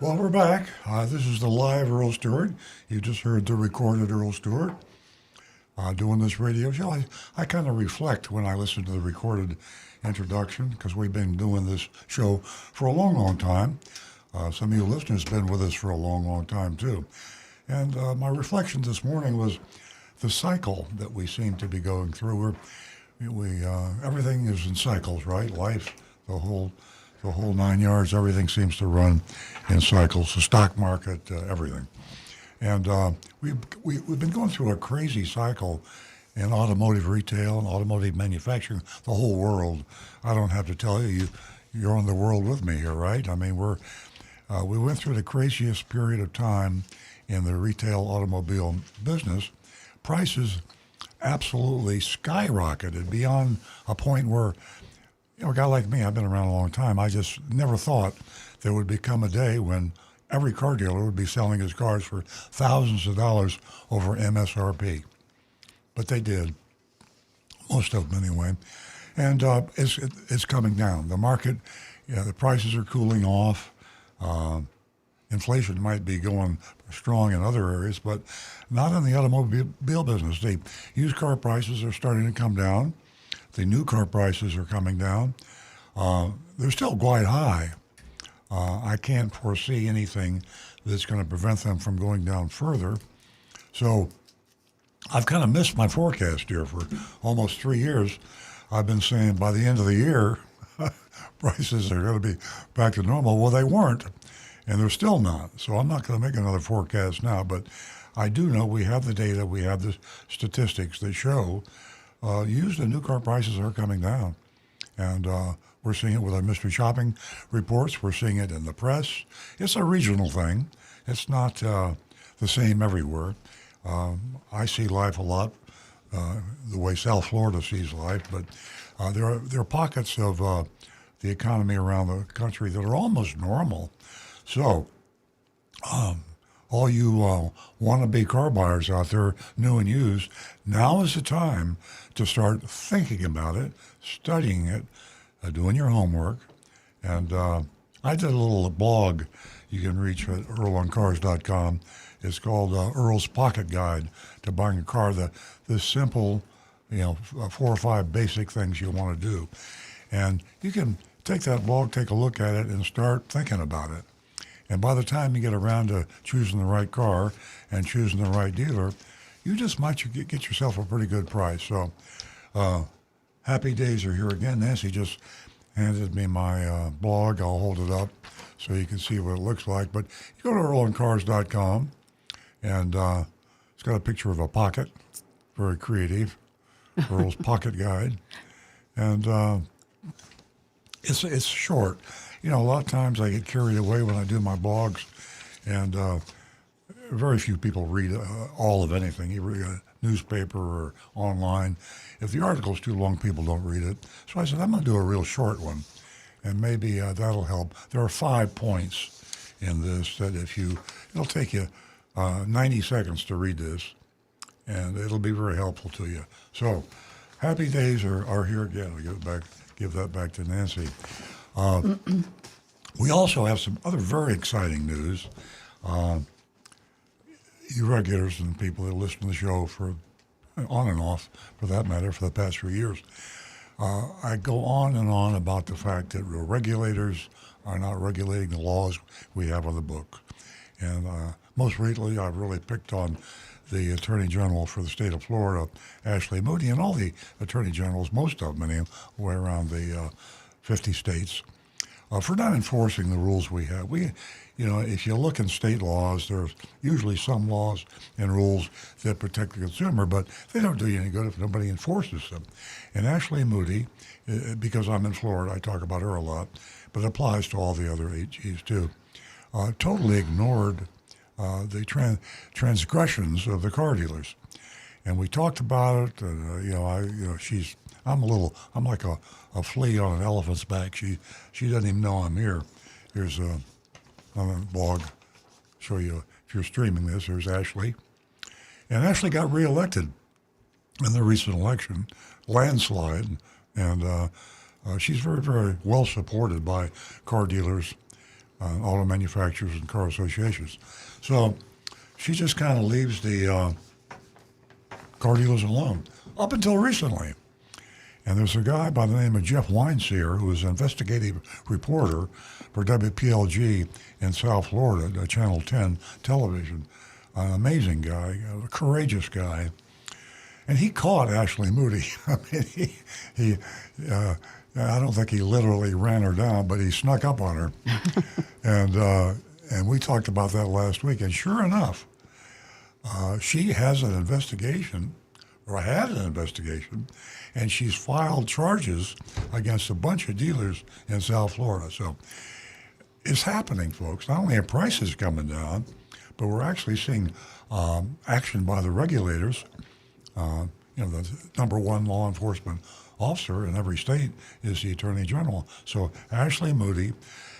Well, we're back. This is the live Earl Stewart. You just heard the recorded Earl Stewart doing this radio show. I kind of reflect when I listen to the recorded introduction because we've been doing this show for a long, long time. Some of you listeners have been with us for a long, long time, too. And my reflection this morning was the cycle that we seem to be going through. Everything is in cycles, right? Life, the whole 9 yards, everything seems to run in cycles. The stock market, everything. And we've been going through a crazy cycle in automotive retail and automotive manufacturing, the whole world. I don't have to tell you, you're on the world with me here, right? I mean, we went through the craziest period of time in the retail automobile business. Prices absolutely skyrocketed beyond a point where, a guy like me, I've been around a long time, I just never thought there would become a day when every car dealer would be selling his cars for thousands of dollars over MSRP. But they did, most of them anyway. And it's coming down. The market, the prices are cooling off. Inflation might be going strong in other areas, but not in the automobile business. The used car prices are starting to come down. The new car prices are coming down. They're still quite high. I can't foresee anything that's going to prevent them from going down further. So I've kind of missed my forecast here for almost 3 years. I've been saying by the end of the year, prices are going to be back to normal. Well, they weren't, and they're still not. So I'm not going to make another forecast now, but I do know we have the data, we have the statistics that show used and new car prices are coming down. And we're seeing it with our mystery shopping reports. We're seeing it in the press. It's a regional thing. It's not the same everywhere. I see life a lot the way South Florida sees life, but there are pockets of the economy around the country that are almost normal. So all you wannabe car buyers out there, new and used, now is the time to start thinking about it, studying it, doing your homework. And I did a little blog you can reach at earloncars.com. It's called Earl's Pocket Guide to Buying a Car, the simple, 4 or 5 basic things you want to do. And you can take that blog, take a look at it, and start thinking about it. And by the time you get around to choosing the right car and choosing the right dealer, you just might get yourself a pretty good price. So happy days are here again. Nancy just handed me my blog. I'll hold it up so you can see what it looks like. But you go to earloncars.com, and it's got a picture of a pocket, very creative, Earl's Pocket Guide. And it's short. A lot of times I get carried away when I do my blogs, and very few people read all of anything, either a newspaper or online. If the article's too long, people don't read it. So I said, I'm going to do a real short one, and maybe that'll help. There are 5 points in this that it'll take you 90 seconds to read this, and it'll be very helpful to you. So happy days are here again. I'll give that back to Nancy. We also have some other very exciting news. You regulars and people that listen to the show for on and off, for that matter, for the past few years, I go on and on about the fact that regulators are not regulating the laws we have on the book. And most recently, I've really picked on the Attorney General for the state of Florida, Ashley Moody, and all the Attorney Generals, most of them anyway, around the 50 states, for not enforcing the rules we have. If you look in state laws, there's usually some laws and rules that protect the consumer, but they don't do you any good if nobody enforces them. And Ashley Moody, because I'm in Florida, I talk about her a lot, but it applies to all the other AGs too, totally ignored the transgressions of the car dealers. And we talked about it, and I'm like a flea on an elephant's back. She doesn't even know I'm here. Here's on the blog, show you if you're streaming this. There's Ashley, and Ashley got reelected in the recent election, landslide, and she's very, very well supported by car dealers auto manufacturers and car associations. So she just kind of leaves the car dealers alone up until recently. And there's a guy by the name of Jeff Weinseer, who is an investigative reporter for WPLG in South Florida, Channel 10 television. An amazing guy, a courageous guy. And he caught Ashley Moody. I mean, I don't think he literally ran her down, but he snuck up on her. And we talked about that last week. And sure enough, she has an investigation, or had an investigation, and she's filed charges against a bunch of dealers in South Florida. So it's happening, folks. Not only are prices coming down, but we're actually seeing action by the regulators. The number one law enforcement officer in every state is the Attorney General. So Ashley Moody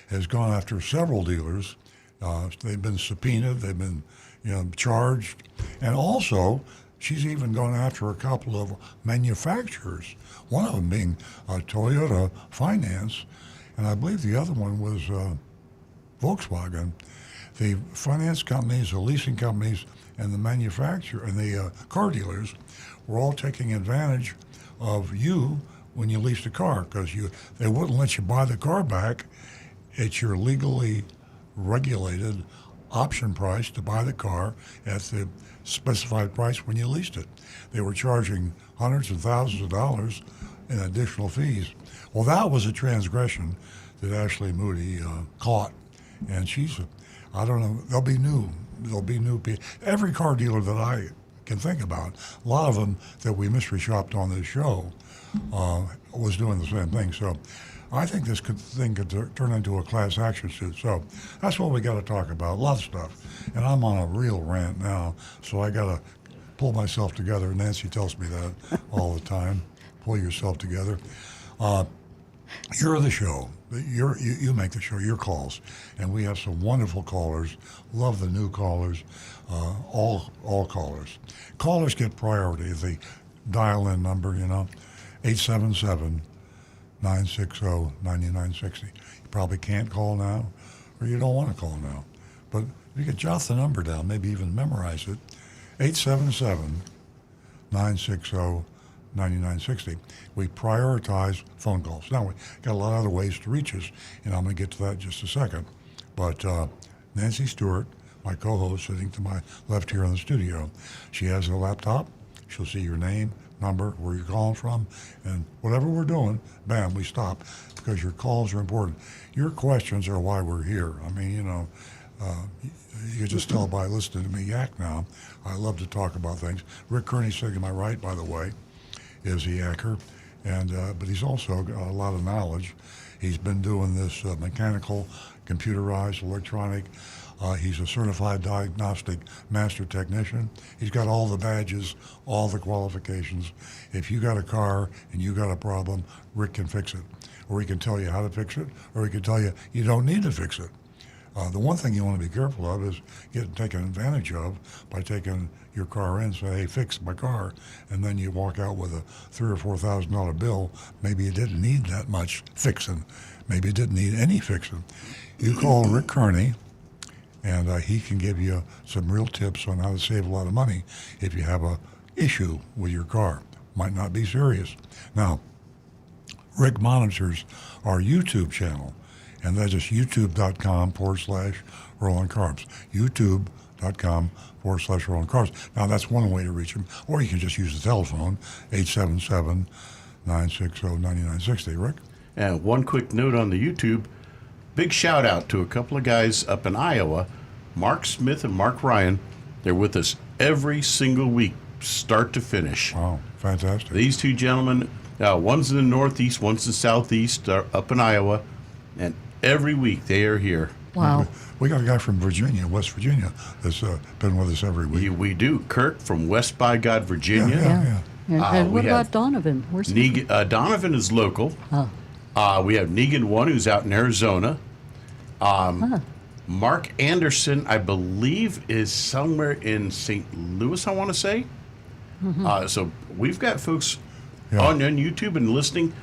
has gone after several dealers. They've been subpoenaed, they've been charged, and also she's even gone after a couple of manufacturers, one of them being Toyota Finance, and I believe the other one was Volkswagen. The finance companies, the leasing companies, and the manufacturer and the car dealers were all taking advantage of you when you leased a car, because they wouldn't let you buy the car back. It's your legally regulated option price to buy the car at the specified price when you leased it. They were charging hundreds of thousands of dollars in additional fees. Well, that was a transgression that Ashley Moody caught, and I don't know, there'll be new people. Every car dealer that I can think about, a lot of them that we mystery shopped on this show, was doing the same thing. So I think this thing could turn into a class action suit. So that's what we got to talk about, a lot of stuff. And I'm on a real rant now, so I got to pull myself together. Nancy tells me that all the time. Pull yourself together. You're the show. You make the show, your calls. And we have some wonderful callers. Love the new callers, all callers. Callers get priority. The dial-in number, 877-960-9960. You probably can't call now, or you don't want to call now. But if you could jot the number down, maybe even memorize it, 877-960-9960. We prioritize phone calls. Now, we got a lot of other ways to reach us, and I'm going to get to that in just a second. But Nancy Stewart, my co-host, sitting to my left here in the studio, she has a laptop. She'll see your name, number, where you're calling from, and whatever we're doing, bam, we stop, because your calls are important. Your questions are why we're here. I mean, you can just tell by listening to me yak now. I love to talk about things. Rick Kearney sitting to my right, by the way, is a yacker, but he's also got a lot of knowledge. He's been doing this mechanical, computerized, electronic. He's a certified diagnostic master technician. He's got all the badges, all the qualifications. If you got a car and you got a problem, Rick can fix it. Or he can tell you how to fix it, or he can tell you you don't need to fix it. The one thing you want to be careful of is getting taken advantage of by taking your car in and say, hey, fix my car, and then you walk out with a $3,000 or $4,000 bill. Maybe you didn't need that much fixing. Maybe you didn't need any fixing. You call Rick Kearney, and he can give you some real tips on how to save a lot of money if you have a issue with your car. Might not be serious. Now, Rick monitors our YouTube channel, and that is youtube.com/Earl Carbs. youtube.com/Earl Carbs. Now, that's one way to reach him, or you can just use the telephone, 877-960-9960. Rick? And one quick note on the YouTube. Big shout out to a couple of guys up in Iowa, Mark Smith and Mark Ryan. They're with us every single week, start to finish. Wow, fantastic. These two gentlemen, one's in the Northeast, one's in the Southeast, up in Iowa, and every week they are here. Wow. We got a guy from Virginia, West Virginia, that's been with us every week. We do. Kirk from West by God, Virginia. Yeah. And what about Donovan? Where's he? Donovan is local. Oh. We have Negan One, who's out in Arizona. Mark Anderson, I believe, is somewhere in St. Louis, I want to say. Mm-hmm. So we've got folks on YouTube and listening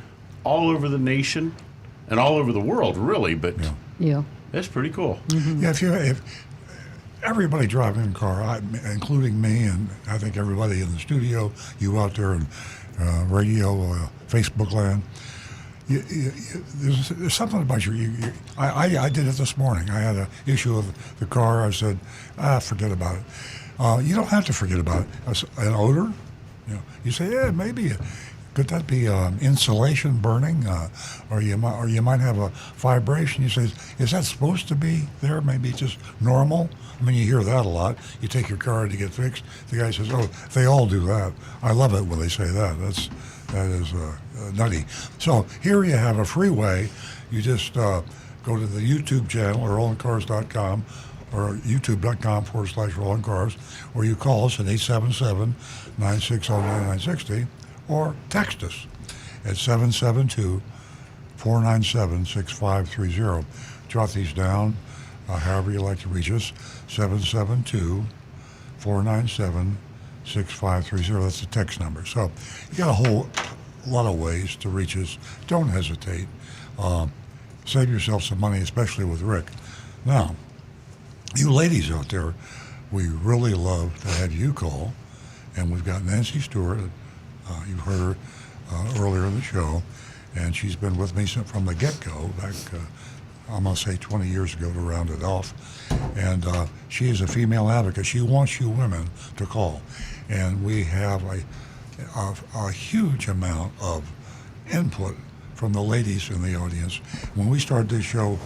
all over the nation and all over the world, really. But That's pretty cool. Yeah, if everybody driving in a car, including me, and I think everybody in the studio, you out there in radio, Facebook land, there's something about I did it this morning. I had an issue with the car. I said, forget about it. You don't have to forget about it. An odor, you say, yeah, maybe. Could that be insulation burning, or you might have a vibration? You say, is that supposed to be there? Maybe just normal. I mean, you hear that a lot. You take your car to get fixed. The guy says, "Oh, they all do that." I love it when they say that. That is nutty. So here you have a free way. You just go to the YouTube channel, or RollingCars.com, or youtube.com/RollingCars, or you call us at 877-960-9960. Or text us at 772-497-6530. Jot these down, however you like to reach us, 772-497-6530. That's the text number. So you got a whole lot of ways to reach us. Don't hesitate. Save yourself some money, especially with Rick. Now, you ladies out there, we really love to have you call. And we've got Nancy Stewart. You've heard her earlier in the show, and she's been with me from the get-go, back, I'm going to say 20 years ago to round it off. And she is a female advocate. She wants you women to call. And we have a huge amount of input from the ladies in the audience. When we started this show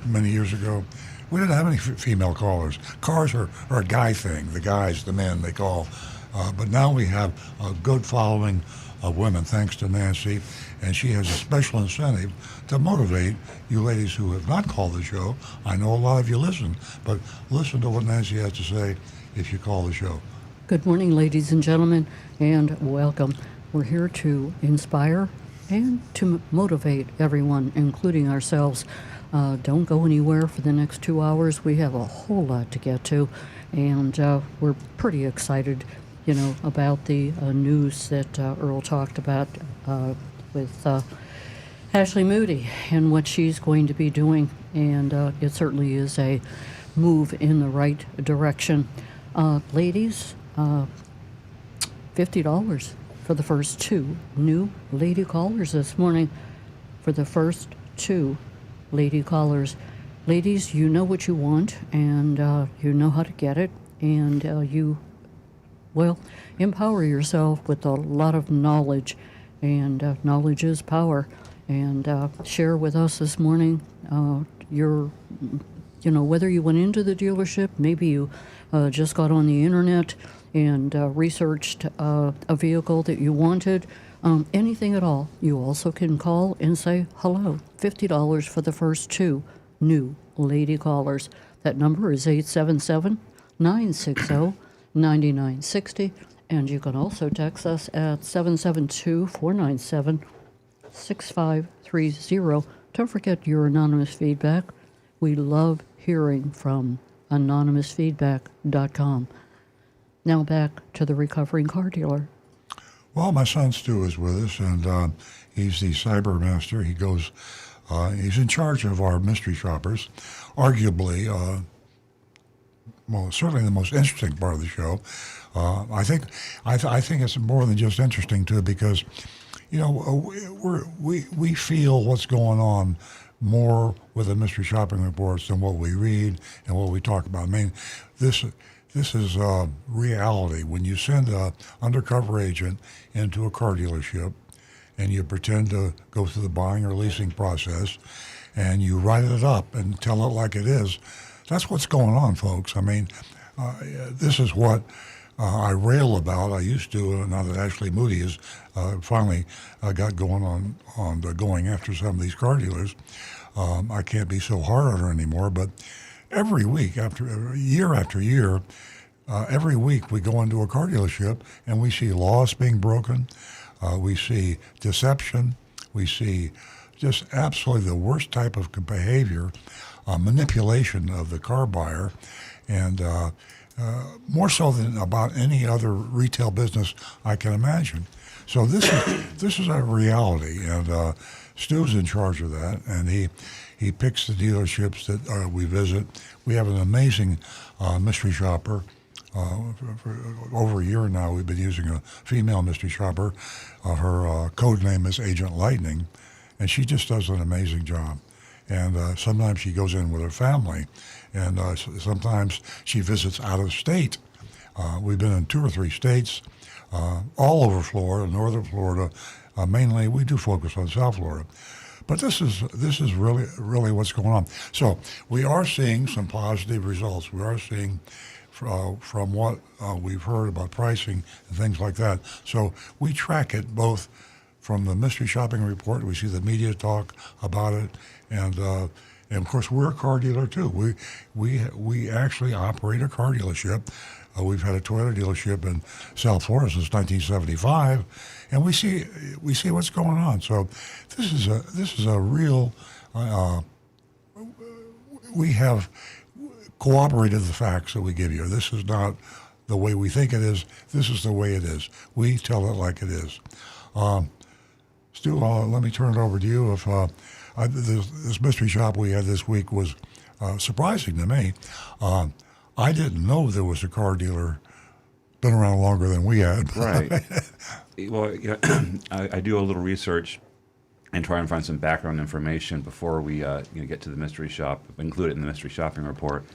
many years ago, we didn't have any female callers. Cars are a guy thing. The guys, the men, they call. But now we have a good following of women, thanks to Nancy, and she has a special incentive to motivate you ladies who have not called the show. I know a lot of you listen, but listen to what Nancy has to say if you call the show. Good morning, ladies and gentlemen, and welcome. We're here to inspire and to motivate everyone, including ourselves. Don't go anywhere for the next 2 hours. We have a whole lot to get to, and we're pretty excited about the news that Earl talked about with Ashley Moody and what she's going to be doing. And it certainly is a move in the right direction. Ladies, $50 for the first 2 new lady callers this morning. For the first 2 lady callers. Ladies, you know what you want, and you know how to get it, and you empower yourself with a lot of knowledge, and knowledge is power. And share with us this morning whether you went into the dealership, maybe you just got on the internet and researched a vehicle that you wanted, anything at all. You also can call and say hello. $50 for the first 2 new lady callers. That number is 877-960-9960, and you can also text us at 772-497-6530. Don't forget your anonymous feedback. We love hearing from anonymousfeedback.com. Now back to the recovering car dealer. Well, my son Stu is with us, and he's the cyber master. He goes, he's in charge of our mystery shoppers. Arguably, certainly the most interesting part of the show. I think it's more than just interesting too, because we feel what's going on more with the mystery shopping reports than what we read and what we talk about. I mean, this is reality. When you send an undercover agent into a car dealership and you pretend to go through the buying or leasing process and you write it up and tell it like it is, that's what's going on, folks. I mean, this is what I rail about. I used to, now that Ashley Moody has finally got going on going after some of these car dealers. I can't be so hard on her anymore, but every week, year after year, every week we go into a car dealership and we see laws being broken, we see deception, we see just absolutely the worst type of behavior, manipulation of the car buyer, and more so than about any other retail business I can imagine. So this is a reality, and Stu's in charge of that, and he He picks the dealerships that we visit. We have an amazing mystery shopper. For over a year now, we've been using a female mystery shopper. Her code name is Agent Lightning, and she just does an amazing job. And sometimes she goes in with her family, and sometimes she visits out of state. We've been in 2 or 3 states, all over Florida, northern Florida. Mainly, we do focus on South Florida. But this is really what's going on. So we are seeing some positive results. We are seeing from what we've heard about pricing and things like that. So we track it both from the mystery shopping report. We see the media talk about it, and of course we're a car dealer too. We actually operate a car dealership. We've had a Toyota dealership in South Florida since 1975, and we see what's going on. So this is a real. We have corroborated the facts that we give you. This is not the way we think it is. This is the way it is. We tell it like it is. Stu, let me turn it over to you. If this mystery shop we had this week was surprising to me. I didn't know there was a car dealer been around longer than we had. Right. Well, I do a little research and try and find some background information before we get to the mystery shop, include it in the mystery shopping report.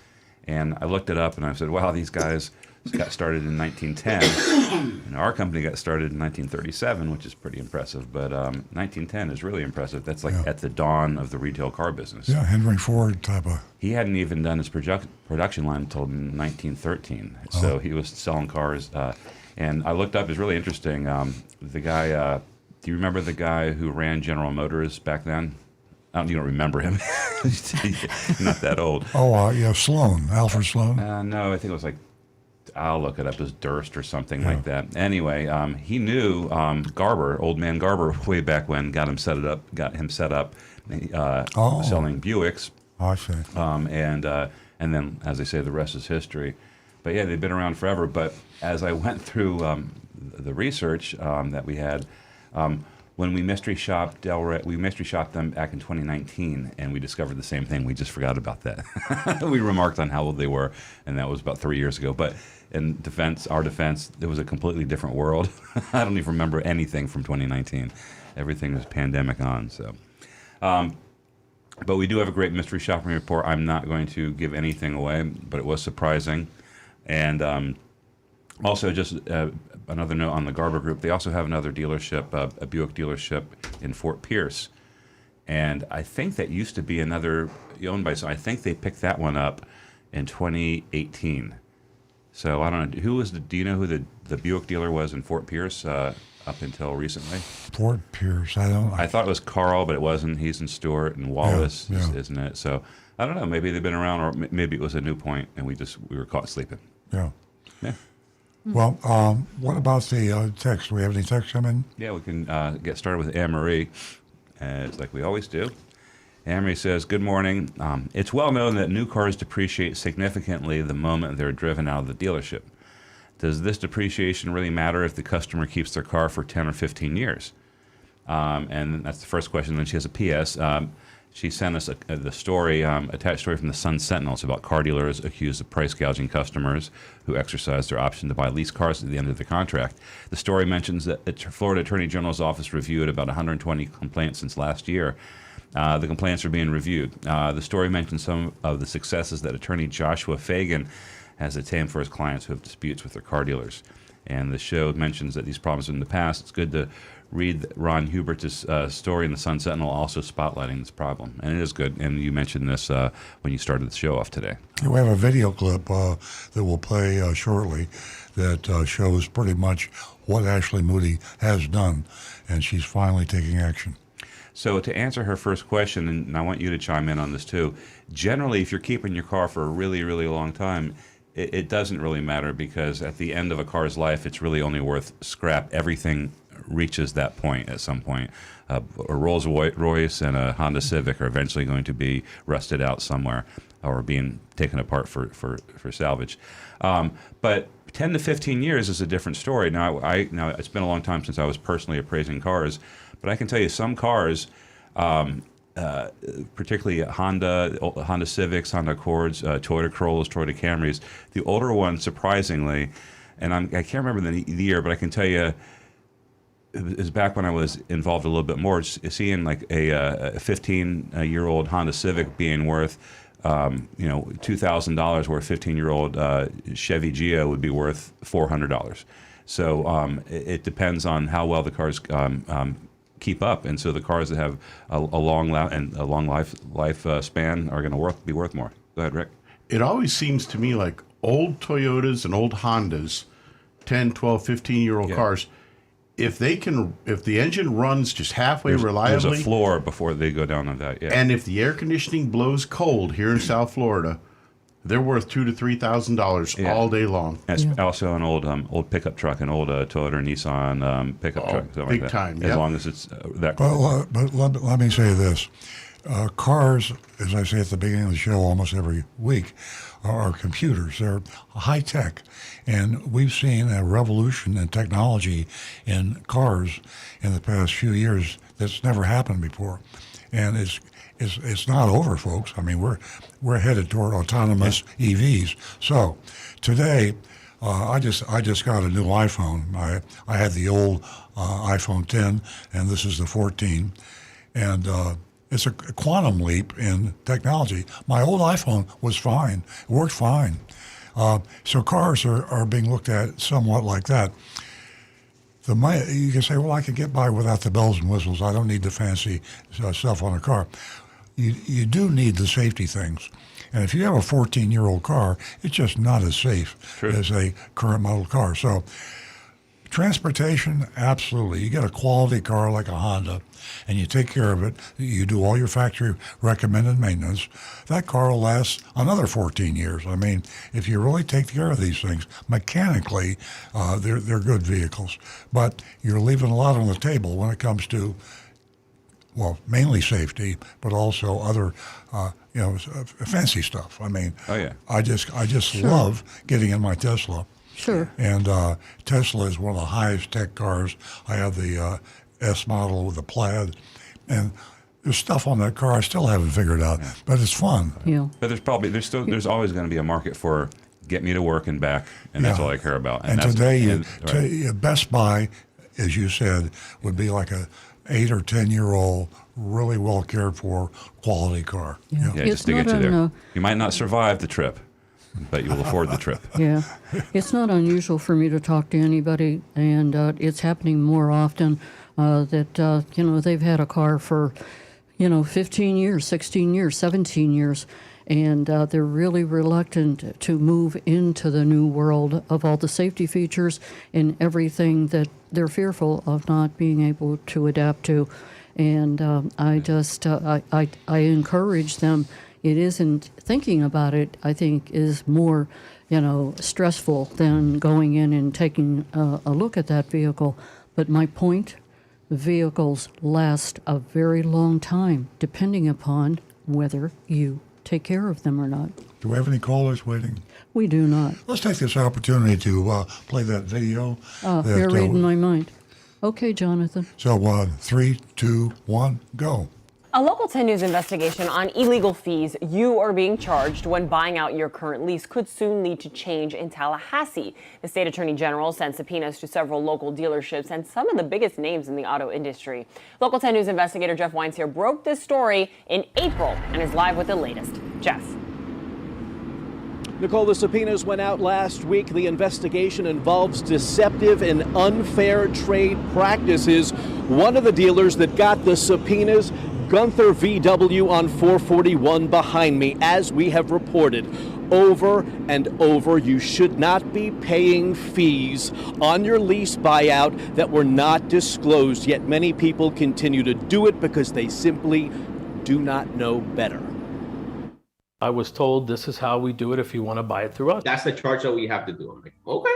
And I looked it up and I said, wow, these guys got started in 1910. And our company got started in 1937, which is pretty impressive. But 1910 is really impressive. That's like at the dawn of the retail car business. Yeah, Henry Ford type of. He hadn't even done his production line until 1913. So he was selling cars. And I looked up, it's really interesting. The guy, do you remember the guy who ran General Motors back then? You don't remember him. Not that old. Oh, yeah, Sloan, Alfred Sloan. No, I think it was like, I'll look it up as Durst or something like that. Anyway, he knew Garber, old man Garber, way back when, got him set up, selling Buicks. I see. And then, as they say, the rest is history. But yeah, they've been around forever. But as I went through the research that we had, when we mystery shopped we mystery shopped them back in 2019, and we discovered the same thing. We just forgot about that. We remarked on how old they were, and that was about 3 years ago. But in our defense, it was a completely different world. I don't even remember anything from 2019. Everything was pandemic on. So, but we do have a great mystery shopping report. I'm not going to give anything away, but it was surprising. And also, just another note on the Garber Group, they also have another dealership, a Buick dealership in Fort Pierce. And I think that used to be owned by someone. I think they picked that one up in 2018. So I don't know, do you know who the Buick dealer was in Fort Pierce up until recently? Fort Pierce, I thought it was Carl, but it wasn't. He's in Stewart and Wallace, isn't it? So I don't know, maybe they've been around, or maybe it was a new point and we were caught sleeping. Yeah. Yeah. Well, what about the text? Do we have any text coming? Yeah, we can get started with Anne-Marie, it's like we always do. Anne-Marie says, good morning. It's well known that new cars depreciate significantly the moment they're driven out of the dealership. Does this depreciation really matter if the customer keeps their car for 10 or 15 years? And that's the first question. Then she has a P.S. She sent us the story, attached story from the Sun Sentinel. It's about car dealers accused of price gouging customers who exercise their option to buy lease cars at the end of the contract. The story mentions that the Florida Attorney General's office reviewed about 120 complaints since last year. The complaints are being reviewed. The story mentions some of the successes that Attorney Joshua Fagan has attained for his clients who have disputes with their car dealers. And the show mentions that these problems in the past. It's good to read Ron Hubert's story in the Sun Sentinel, also spotlighting this problem. And it is good. And you mentioned this when you started the show off today. We have a video clip that we'll play shortly that shows pretty much what Ashley Moody has done, and she's finally taking action. So to answer her first question, and I want you to chime in on this too, generally if you're keeping your car for a really, really long time, it doesn't really matter, because at the end of a car's life, it's really only worth scrap. Everything reaches that point at some point. A Rolls Royce and a Honda Civic are eventually going to be rusted out somewhere or being taken apart for salvage. But 10 to 15 years is a different story. Now it's been a long time since I was personally appraising cars, but I can tell you some cars, particularly Honda Civics, Honda Accords, Toyota Corollas, Toyota Camrys. The older ones, surprisingly, and I can't remember the year, but I can tell you, it was back when I was involved a little bit more. Seeing like a 15-year-old Honda Civic being worth, $2,000, where a 15-year-old Chevy Geo would be worth $400. So it depends on how well the cars keep up, and so the cars that have a long life span are going to be worth more. Go ahead, Rick. It always seems to me like old Toyotas and old Hondas, 10, 12, 15-year-old cars, if the engine runs just halfway reliably. There's a floor before they go down on that, yeah. And if the air conditioning blows cold here in South Florida, they're worth $2,000 to $3,000 all day long. That's also an old pickup truck, an old Toyota or Nissan pickup truck. Big like that. time, As long as it's that. Well, but let me say this. Cars, as I say at the beginning of the show almost every week, are computers. They're high tech. And we've seen a revolution in technology in cars in the past few years that's never happened before. And it's not over, folks. I mean, we're headed toward autonomous EVs. So today, I just got a new iPhone. I had the old iPhone 10, and this is the 14. And it's a quantum leap in technology. My old iPhone was fine. It worked fine. So cars are being looked at somewhat like that. You can say, well, I can get by without the bells and whistles. I don't need the fancy stuff on a car. You do need the safety things. And if you have a 14-year-old car, it's just not as safe as a current model car. So transportation, absolutely. You get a quality car like a Honda, and you take care of it. You do all your factory recommended maintenance. That car will last another 14 years. I mean, if you really take care of these things, mechanically, they're good vehicles. But you're leaving a lot on the table when it comes to, well, mainly safety, but also other, fancy stuff. I mean, I just love getting in my Tesla. Sure. And Tesla is one of the highest tech cars. I have the S model with the plaid, and there's stuff on that car I still haven't figured out, but it's fun. Yeah. But there's always going to be a market for get me to work and back, and that's all I care about. And today, Best Buy, as you said, would be like a 8 or 10-year-old, really well cared for, quality car. Yeah, just to get you there. You might not survive the trip, but you will afford the trip. Yeah. It's not unusual for me to talk to anybody, and it's happening more often that, they've had a car for, 15 years, 16 years, 17 years, and they're really reluctant to move into the new world of all the safety features and everything that they're fearful of not being able to adapt to. And I encourage them. It isn't thinking about it, I think, is more, stressful than going in and taking a look at that vehicle. But my point, vehicles last a very long time, depending upon whether you take care of them or not. Do we have any callers waiting? We do not. Let's take this opportunity to play that video. You're reading my mind. Okay, Jonathan. So 3, 2, 1, go. A Local 10 News investigation on illegal fees you are being charged when buying out your current lease could soon lead to change in Tallahassee. The state attorney general sent subpoenas to several local dealerships and some of the biggest names in the auto industry. Local 10 News investigator Jeff Wines here broke this story in April and is live with the latest. Jeff. Nicole, the subpoenas went out last week. The investigation involves deceptive and unfair trade practices. One of the dealers that got the subpoenas, Gunther VW on 441 behind me. As we have reported over and over, you should not be paying fees on your lease buyout that were not disclosed, yet many people continue to do it because they simply do not know better. I was told this is how we do it if you want to buy it through us. That's the charge that we have to do. I'm like, okay,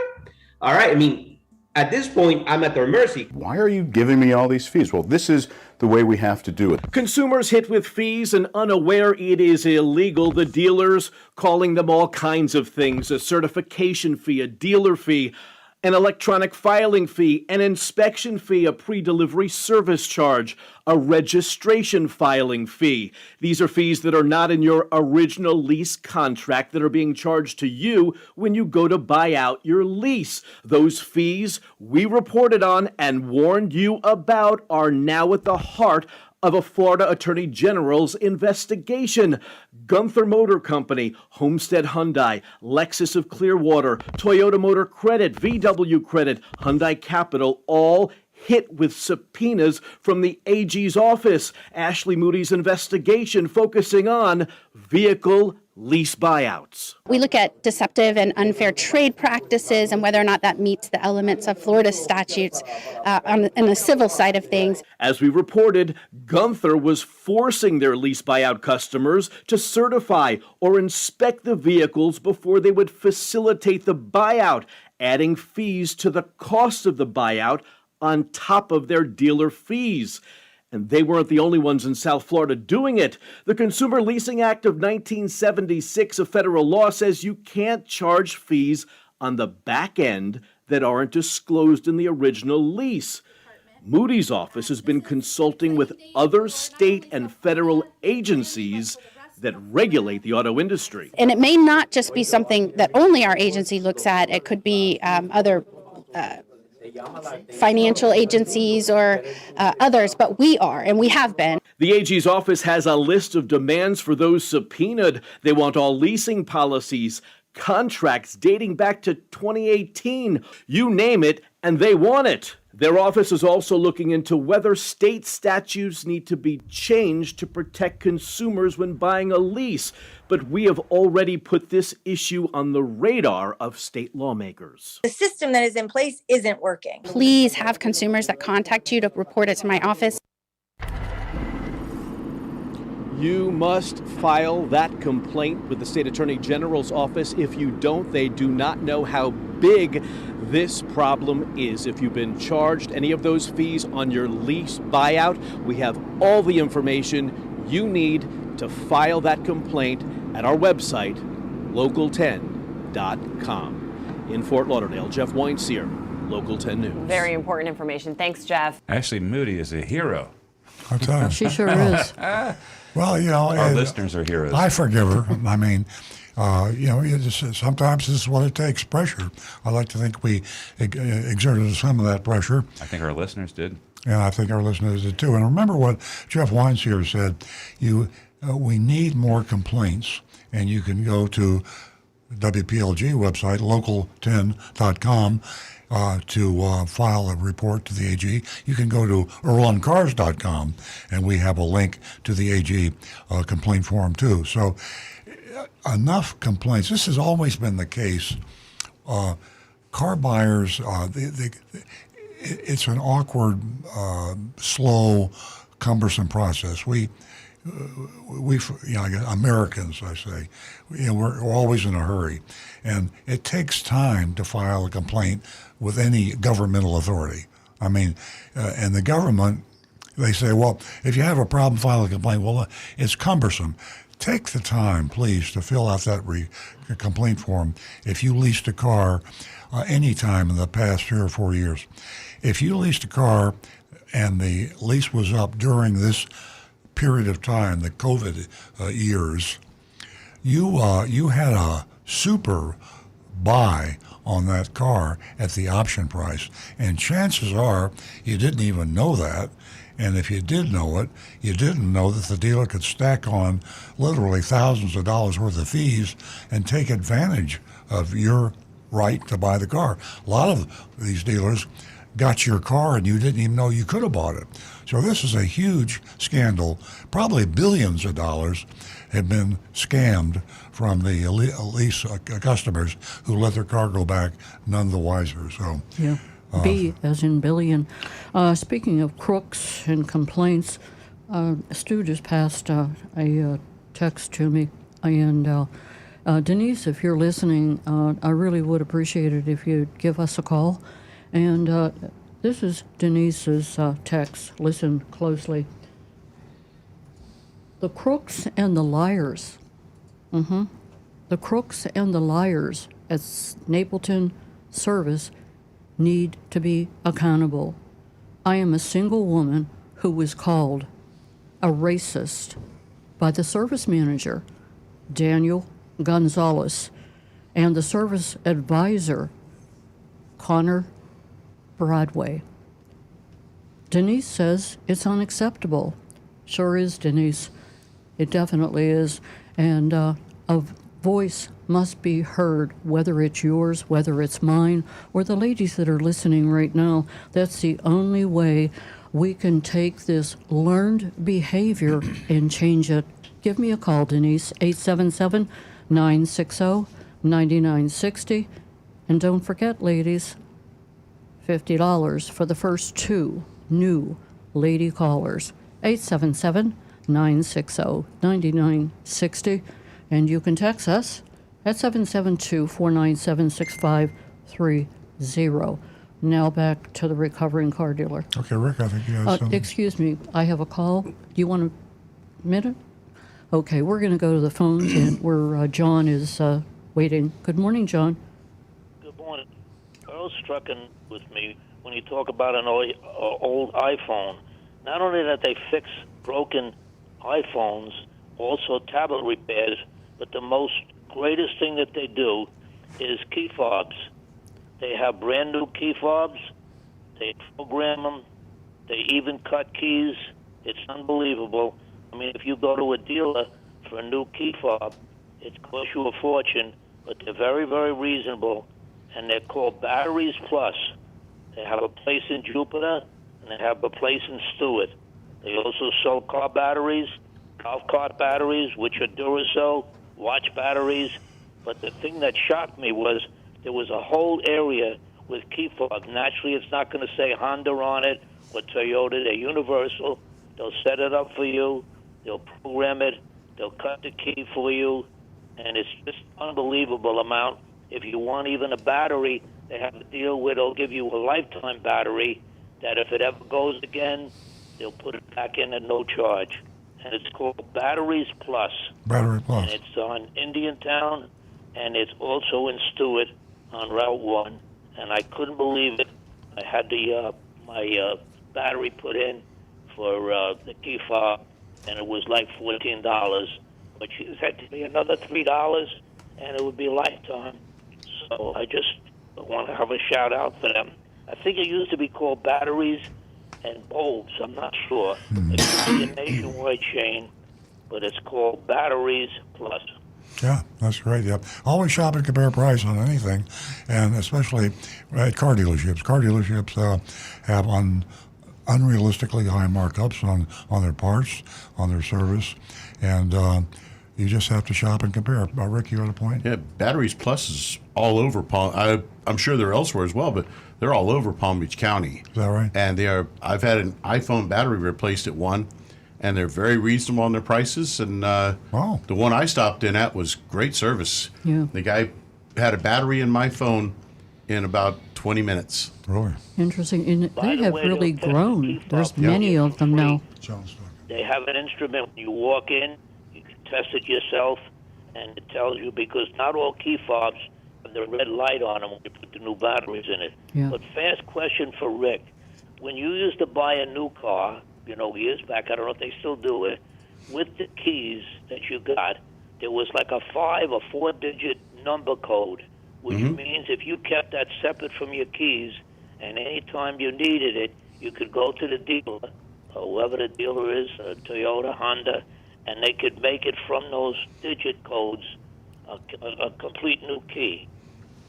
all right. I mean, at this point, I'm at their mercy. Why are you giving me all these fees? Well, this is the way we have to do it. Consumers hit with fees and unaware it is illegal. The dealers calling them all kinds of things, a certification fee, a dealer fee. An electronic filing fee, an inspection fee, a pre-delivery service charge, a registration filing fee. These are fees that are not in your original lease contract that are being charged to you when you go to buy out your lease. Those fees we reported on and warned you about are now at the heart of a Florida Attorney General's investigation. Gunther Motor Company, Homestead Hyundai, Lexus of Clearwater, Toyota Motor Credit, VW Credit, Hyundai Capital, all hit with subpoenas from the AG's office. Ashley Moody's investigation focusing on vehicle lease buyouts. We look at deceptive and unfair trade practices and whether or not that meets the elements of Florida statutes on the civil side of things. As we reported, Gunther was forcing their lease buyout customers to certify or inspect the vehicles before they would facilitate the buyout, adding fees to the cost of the buyout on top of their dealer fees. And they weren't the only ones in South Florida doing it. The Consumer Leasing Act of 1976, a federal law, says you can't charge fees on the back end that aren't disclosed in the original lease. Moody's office has been consulting with other state and federal agencies that regulate the auto industry. And it may not just be something that only our agency looks at. It could be other financial agencies or others, but we are, and we have been. The AG's office has a list of demands for those subpoenaed. They want all leasing policies, contracts dating back to 2018. You name it, and they want it. Their office is also looking into whether state statutes need to be changed to protect consumers when buying a lease. But we have already put this issue on the radar of state lawmakers. The system that is in place isn't working. Please have consumers that contact you to report it to my office. You must file that complaint with the State Attorney General's office. If you don't, they do not know how big this problem is. If you've been charged any of those fees on your lease buyout, we have all the information you need to file that complaint at our website, local10.com. In Fort Lauderdale, Jeff Weinseer, Local 10 News. Very important information. Thanks, Jeff. Ashley Moody is a hero. I'll tell you. She sure is. Well, you know, Our listeners are heroes. I forgive her. I mean, you know, sometimes this is what it takes, pressure. I like to think we exerted some of that pressure. I think our listeners did. And I think our listeners did too. And remember what Jeff Weinseer said, we need more complaints. And you can go to WPLG website, local10.com, to file a report to the AG. You can go to earloncars.com, and we have a link to the AG complaint form too. So enough complaints. This has always been the case. Car buyers, it's an awkward, slow, cumbersome process. We Americans, I say, we're always in a hurry, and it takes time to file a complaint with any governmental authority. I mean, and the government, they say, well, if you have a problem, file a complaint. Well, it's cumbersome. Take the time, please, to fill out that complaint form if you leased a car any time in the past 3 or 4 years. If you leased a car and the lease was up during this period of time, the COVID years, you had a super buy on that car at the option price, and chances are you didn't even know that. And if you did know it, you didn't know that the dealer could stack on literally thousands of dollars worth of fees and take advantage of your right to buy the car. A lot of these dealers got your car and you didn't even know you could have bought it. So this is a huge scandal. Probably billions of dollars have been scammed from the lease customers who let their car go back none the wiser. So Yeah. B as in billion. Speaking of crooks and complaints, Stu just passed a text to me. And Denise, if you're listening, I really would appreciate it if you'd give us a call. And this is Denise's text. Listen closely. The crooks and the liars. The crooks and the liars at Napleton Service need to be accountable. I am a single woman who was called a racist by the service manager, Daniel Gonzalez, and the service advisor, Connor Broadway. Denise says it's unacceptable. Sure is, Denise. It definitely is. And a voice must be heard, whether it's yours, whether it's mine, or the ladies that are listening right now. That's the only way we can take this learned behavior and change it. Give me a call, Denise, 877-960-9960. And don't forget, ladies, $50 for the first 2 new lady callers. 877-960-9960. And you can text us at 772-497-6530. Now back to the recovering car dealer. Okay, Rick, I think you have something. Excuse me, I have a call. Do you want a minute? Okay, we're going to go to the phones, and where John is waiting. Good morning, John. Good morning. Earl struck in with me when you talk about an old iPhone. Not only that they fix broken iPhones, also tablet repairs, but the most greatest thing that they do is key fobs. They have brand new key fobs. They program them. They even cut keys. It's unbelievable. I mean, if you go to a dealer for a new key fob, it costs you a fortune, but they're very, very reasonable, and they're called Batteries Plus. They have a place in Jupiter, and they have a place in Stewart. They also sell car batteries, golf cart batteries, which are Duracell, watch batteries. But the thing that shocked me was there was a whole area with key fob. Naturally, it's not going to say Honda on it or Toyota. They're universal. They'll set it up for you. They'll program it. They'll cut the key for you. And it's just unbelievable amount. If you want even a battery, they have a deal where they'll give you a lifetime battery that if it ever goes again, they'll put it back in at no charge. And it's called Batteries Plus. Battery Plus. And it's on Indiantown, and it's also in Stewart on Route 1. And I couldn't believe it. I had my battery put in for the key fob, and it was like $14. But she said to me another $3, and it would be a lifetime. So I just want to have a shout out for them. I think it used to be called Batteries and Bulbs. I'm not sure. It could be a nationwide chain, but it's called Batteries Plus. Yeah, that's great. Yeah, always shop and compare price on anything, and especially at car dealerships. Car dealerships have unrealistically high markups on their parts, on their service, and you just have to shop and compare. Rick, you got a point? Yeah, Batteries Plus is all over I'm sure they're elsewhere as well, but they're all over Palm Beach County. Is that right? And I've had an iPhone battery replaced at one, and they're very reasonable on their prices. And the one I stopped in at was great service. Yeah. The guy had a battery in my phone in about 20 minutes. Really? Interesting. And By they the have way, really they'll test the grown. key There's fob. many Yeah. of them now. They have an instrument when you walk in, you can test it yourself, and it tells you, because not all key fobs have the red light on them when you put the new batteries in it. Yeah. But fast question for Rick. When you used to buy a new car, years back, I don't know if they still do it, with the keys that you got, there was like a 5 or 4-digit number code, which means if you kept that separate from your keys, and any time you needed it, you could go to the dealer, whoever the dealer is, Toyota, Honda, and they could make it from those digit codes a complete new key.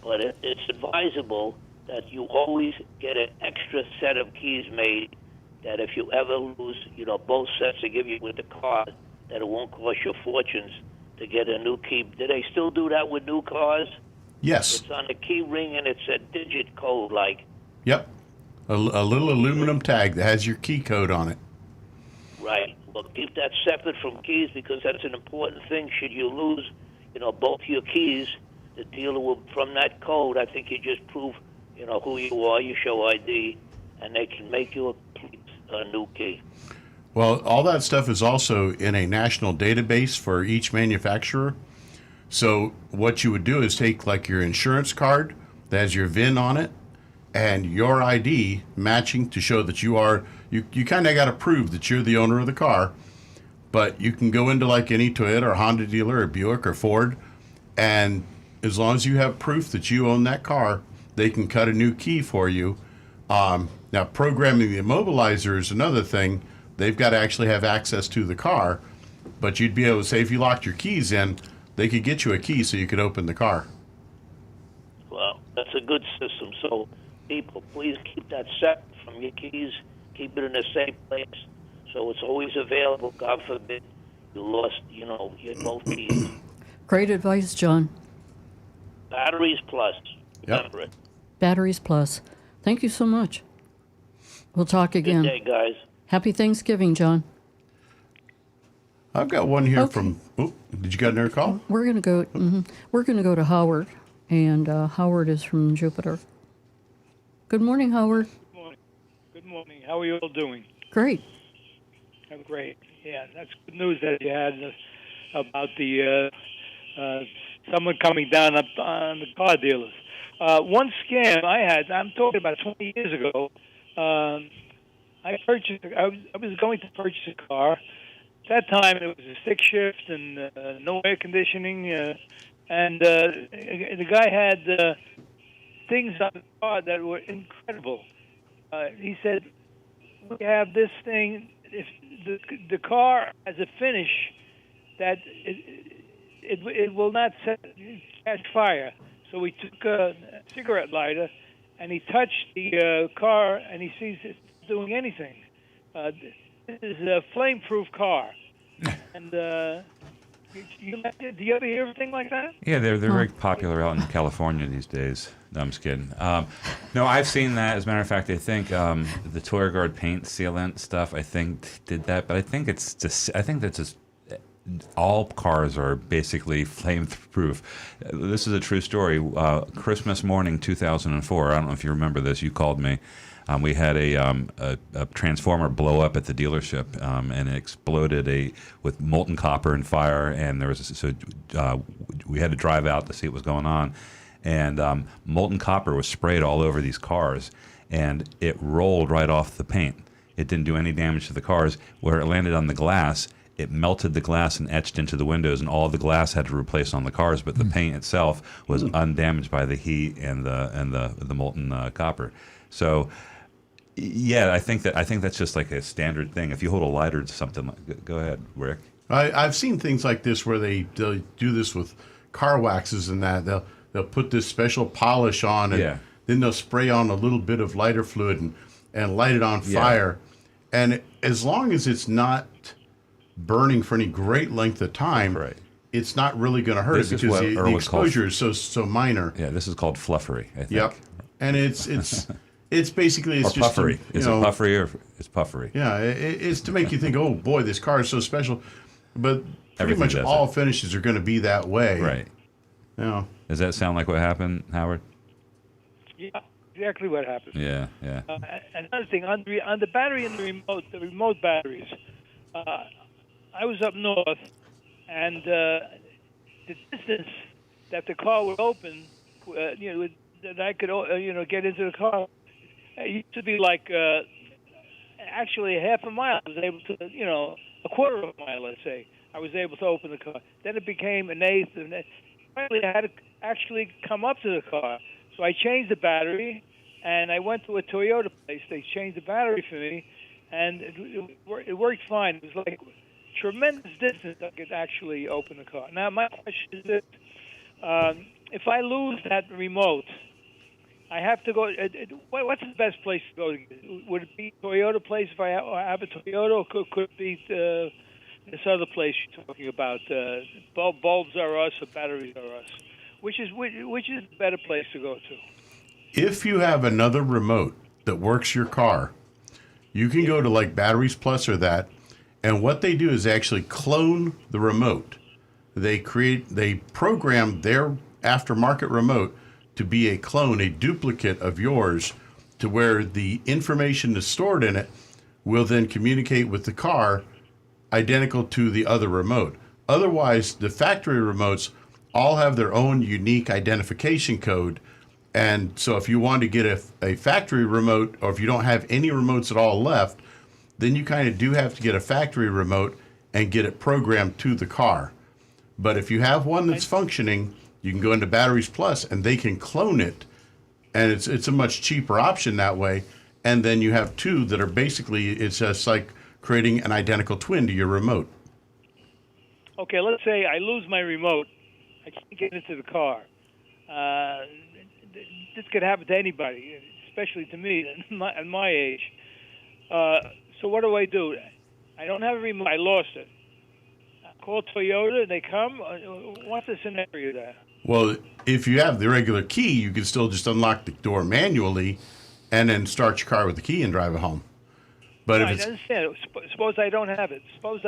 But it's advisable that you always get an extra set of keys made, that if you ever lose, both sets they give you with the car, that it won't cost you fortunes to get a new key. Do they still do that with new cars? Yes. It's on the key ring, and it's a digit code, like. Yep. A little aluminum tag that has your key code on it. Right. Well, keep that separate from keys, because that's an important thing. Should you lose, both your keys, the dealer will, from that code, I think you just prove, who you are, you show ID, and they can make you a new key. Well, all that stuff is also in a national database for each manufacturer. So what you would do is take like your insurance card that has your VIN on it, and your ID matching to show that you kind of got to prove that you're the owner of the car. But you can go into like any Toyota or Honda dealer or Buick or Ford, and as long as you have proof that you own that car, they can cut a new key for you. Now, programming the immobilizer is another thing. They've got to actually have access to the car, but you'd be able to say if you locked your keys in, they could get you a key so you could open the car. Well, that's a good system. So, people, please keep that separate from your keys. Keep it in a safe place so it's always available. God forbid you lost, your both keys. Great advice, John. Batteries Plus. Remember it. Batteries Plus. Thank you so much. We'll talk again. Good day, guys. Happy Thanksgiving, John. I've got one here from. Oh, did you got another call? We're gonna go. We're gonna go to Howard, and Howard is from Jupiter. Good morning, Howard. Good morning. Good morning. How are you all doing? Great. I'm great. Yeah, that's good news that you had about the someone coming down up on the car dealers. One scam I had. I'm talking about 20 years ago. I was going to purchase a car. At that time, it was a stick shift and no air conditioning, and the guy had things on the car that were incredible. He said, "We have this thing. If the car has a finish that it will not catch fire." So we took a cigarette lighter, and he touched the car, and he sees it's doing anything. This is a flame-proof car. And do you ever hear anything like that? Yeah, they're very popular out in California these days. No, I'm just kidding. No, I've seen that. As a matter of fact, I think the ToyGuard paint sealant stuff, I think, did that. But I think that's just all cars are basically flame-proof. This is a true story. Christmas morning 2004, I don't know if you remember this, you called me. We had a transformer blow up at the dealership, and it exploded with molten copper and fire, and there was we had to drive out to see what was going on. And molten copper was sprayed all over these cars, and it rolled right off the paint. It didn't do any damage to the cars. Where it landed on the glass, it melted the glass and etched into the windows, and all the glass had to replace on the cars, but the paint itself was undamaged by the heat and the molten copper. So, yeah, I think that's just like a standard thing. If you hold a lighter to something, go ahead, Rick. I've seen things like this where they'll do this with car waxes and that they'll put this special polish on, and then they'll spray on a little bit of lighter fluid and light it on fire, and as long as it's not burning for any great length of time, it's not really going to hurt it because the exposure is so minor. Yeah, this is called fluffery, I think. Yep, and it's basically it's or just puffery. Is it puffery or it's puffery? Yeah, it's to make you think, oh boy, this car is so special, but pretty much all finishes are going to be that way. Right. Yeah. Does that sound like what happened, Howard? Yeah, exactly what happened. Yeah. Another thing, on the battery and the remote batteries, I was up north, and the distance that the car would open, that I could, get into the car, it used to be like actually half a mile. I was able to, a quarter of a mile, let's say. I was able to open the car. Then it became an eighth, and finally I had to actually come up to the car. So I changed the battery, and I went to a Toyota place. They changed the battery for me, and it worked fine. It was like tremendous distance I could actually open the car. Now, my question is this. If I lose that remote, I have to go. What's the best place to go? Would it be Toyota place if I have a Toyota, or could it be this other place you're talking about? Bulbs are us, or batteries are us. Which is the better place to go to? If you have another remote that works your car, you can go to like Batteries Plus or that, and what they do is actually clone the remote. They program their aftermarket remote to be a clone, a duplicate of yours, to where the information that's stored in it will then communicate with the car identical to the other remote. Otherwise, the factory remotes all have their own unique identification code, And so if you want to get a factory remote, or if you don't have any remotes at all left, then you kind of do have to get a factory remote and get it programmed to the car. But if you have one that's functioning, you can go into Batteries Plus and they can clone it, and it's a much cheaper option that way. And then you have two that are basically, it's just like creating an identical twin to your remote. Okay, let's say I lose my remote. I can't get into the car. This could happen to anybody, especially to me at my age. So what do? I don't have a remote. I lost it. I call Toyota. They come. What's the scenario there? Well, if you have the regular key, you can still just unlock the door manually and then start your car with the key and drive it home. But No, if I it's understand. Suppose I don't have it. Suppose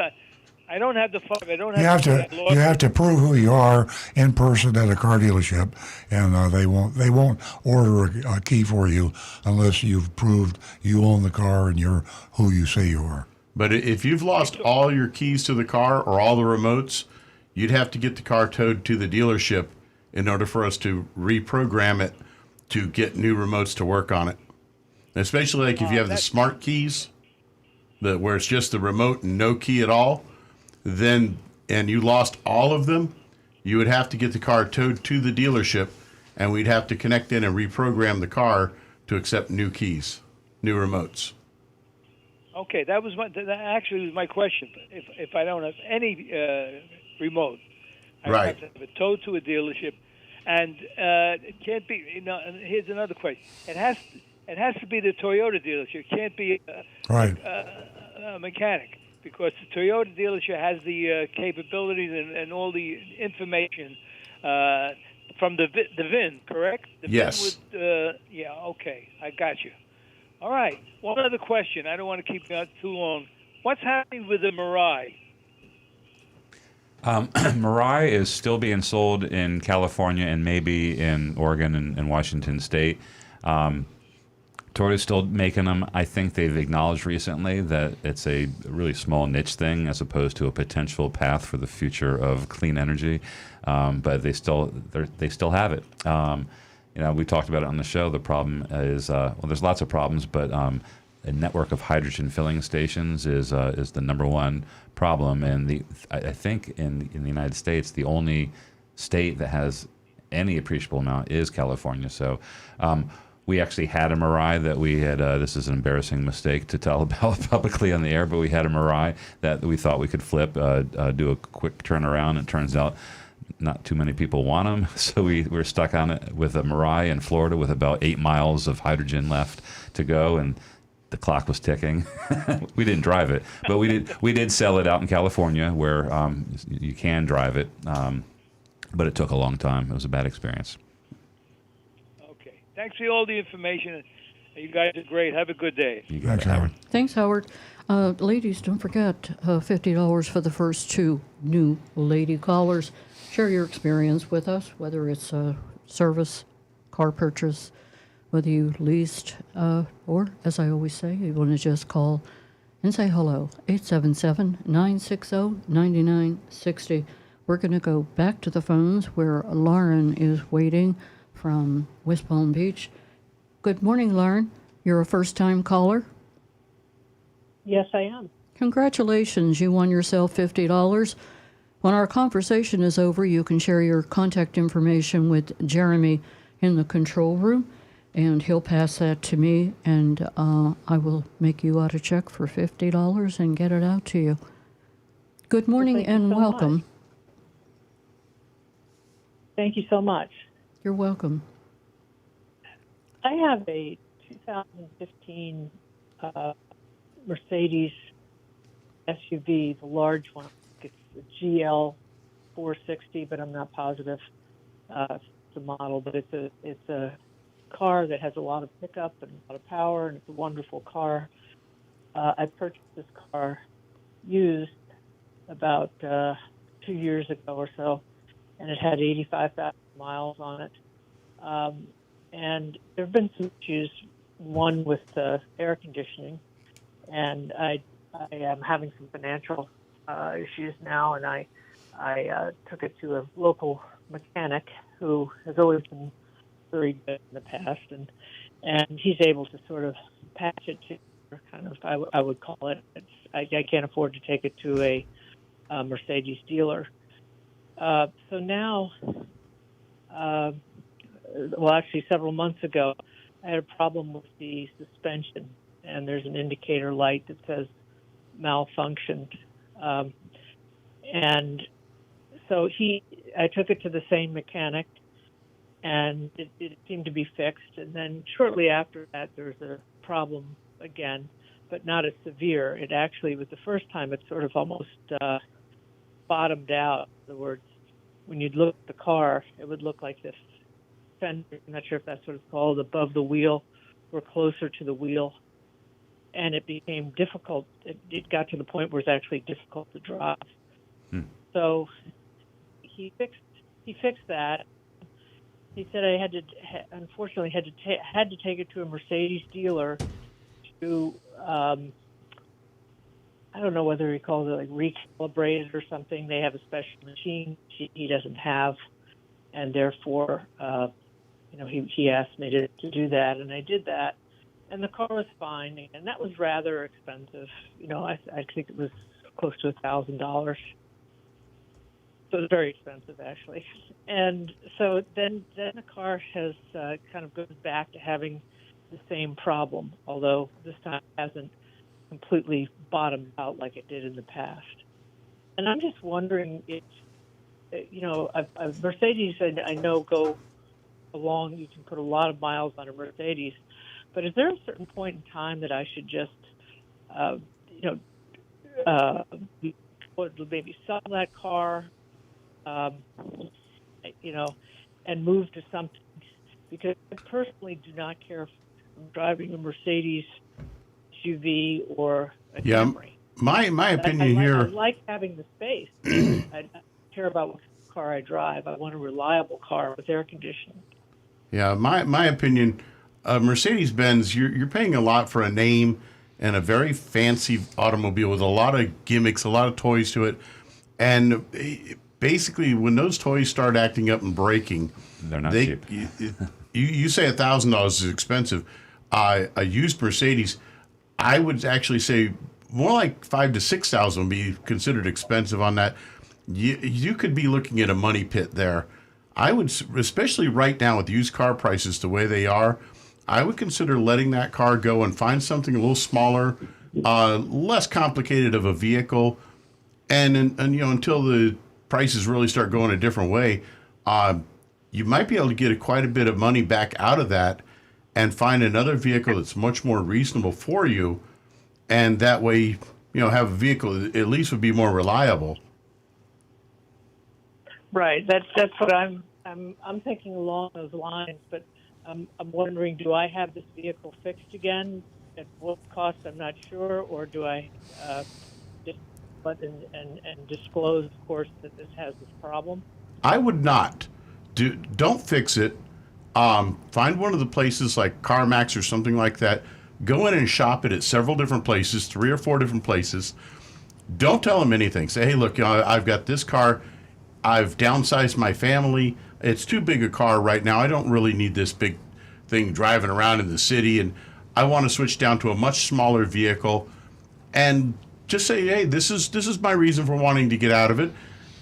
I don't have the phone. I don't have. You have the to key. I lost you have it. to prove who you are in person at a car dealership, and they won't order a key for you unless you've proved you own the car and you're who you say you are. But if you've lost all your keys to the car or all the remotes, you'd have to get the car towed to the dealership in order for us to reprogram it to get new remotes to work on it. Especially like if you have the smart keys, where it's just the remote and no key at all, then and you lost all of them, you would have to get the car towed to the dealership, and we'd have to connect in and reprogram the car to accept new keys, new remotes. Okay, that actually was my question. If I don't have any remote, I Right. have to have it towed to a dealership, and it can't be. And here's another question: it has to be the Toyota dealership. It can't be Right. a mechanic, because the Toyota dealership has the capabilities and all the information from the VIN, correct? The Yes. VIN would, yeah. Okay, I got you. All right. One other question. I don't want to keep you out too long. What's happening with the Mirai? Mirai is still being sold in California and maybe in Oregon and Washington State. Toyota's still making them. I think they've acknowledged recently that it's a really small niche thing as opposed to a potential path for the future of clean energy. But they still have it. We talked about it on the show. The problem is, there's lots of problems, but a network of hydrogen filling stations is the number one problem. And I think in the United States, the only state that has any appreciable amount is California. So we actually had a Mirai that we had. This is an embarrassing mistake to tell about publicly on the air, but we had a Mirai that we thought we could flip, do a quick turnaround. It turns out not too many people want them, so we're stuck on it with a Mirai in Florida with about 8 miles of hydrogen left to go, and the clock was ticking. We didn't drive it, but we did sell it out in California where you can drive it, but it took a long time. It was a bad experience. Okay. Thanks for all the information. You guys are great. Have a good day. You got it, Howard. Thanks, Howard. Ladies, don't forget $50 for the first 2 new lady callers. Share your experience with us, whether it's a service, car purchase, whether you leased, or, as I always say, you want to just call and say hello. 877-960-9960. We're going to go back to the phones where Lauren is waiting from West Palm Beach. Good morning, Lauren. You're a first-time caller? Yes, I am. Congratulations, you won yourself $50. When our conversation is over, you can share your contact information with Jeremy in the control room, and he'll pass that to me, and I will make you out a check for $50 and get it out to you. Good morning Thank you and so welcome. much. Thank you so much. You're welcome. I have a 2015 Mercedes SUV, the large one. It's the GL 460, but I'm not positive the model. But it's a car that has a lot of pickup and a lot of power, and it's a wonderful car. I purchased this car used about 2 years ago or so, and it had 85,000 miles on it. And there have been some issues, one with the air conditioning, and I am having some financial issues now, and I took it to a local mechanic who has always been very good in the past, and he's able to sort of patch it to kind of I would call it. I can't afford to take it to a Mercedes dealer. So now, well, actually, several months ago, I had a problem with the suspension, and there's an indicator light that says malfunctioned. And so I took it to the same mechanic, and it seemed to be fixed. And then shortly after that, there's a problem again, but not as severe. It actually was the first time it sort of almost bottomed out. In other words, when you'd look at the car, it would look like this fender, I'm not sure if that's what it's called, above the wheel or closer to the wheel. And it became difficult. It got to the point where it's actually difficult to drive. So he fixed that. He said I unfortunately had to take it to a Mercedes dealer to I don't know whether he calls it like recalibrated or something. They have a special machine he doesn't have, and therefore, he asked me to do that, and I did that, and the car was fine, and that was rather expensive. I think it was close to $1,000. So it was very expensive, actually. And so then the car has kind of goes back to having the same problem, although this time it hasn't completely bottomed out like it did in the past. And I'm just wondering if, Mercedes, I know, go along, you can put a lot of miles on a Mercedes, but is there a certain point in time that I should just, maybe sell that car, and move to something? Because I personally do not care if I'm driving a Mercedes SUV or a Camry. My opinion here. I like having the space. I don't care about what car I drive. I want a reliable car with air conditioning. Yeah, my opinion, Mercedes-Benz, you're paying a lot for a name and a very fancy automobile with a lot of gimmicks, a lot of toys to it. And basically, when those toys start acting up and breaking, they're not cheap. You say $1,000 is expensive. A used Mercedes, I would actually say more like $5,000 to $6,000 would be considered expensive on that. You could be looking at a money pit there. I would, especially right now with used car prices the way they are, I would consider letting that car go and find something a little smaller, less complicated of a vehicle, and until the prices really start going a different way, you might be able to get quite a bit of money back out of that and find another vehicle that's much more reasonable for you, and that way, have a vehicle that at least would be more reliable. Right. That's what I'm thinking along those lines. But I'm wondering, do I have this vehicle fixed again? At what cost? I'm not sure. Or do I just let and disclose, of course, that this has this problem? I would not. Don't fix it. Find one of the places like CarMax or something like that. Go in and shop it at several different places, 3 or 4 different places. Don't tell them anything. Say, hey, look, I've got this car. I've downsized my family. It's too big a car right now. I don't really need this big thing driving around in the city, and I want to switch down to a much smaller vehicle. And just say, hey, this is my reason for wanting to get out of it,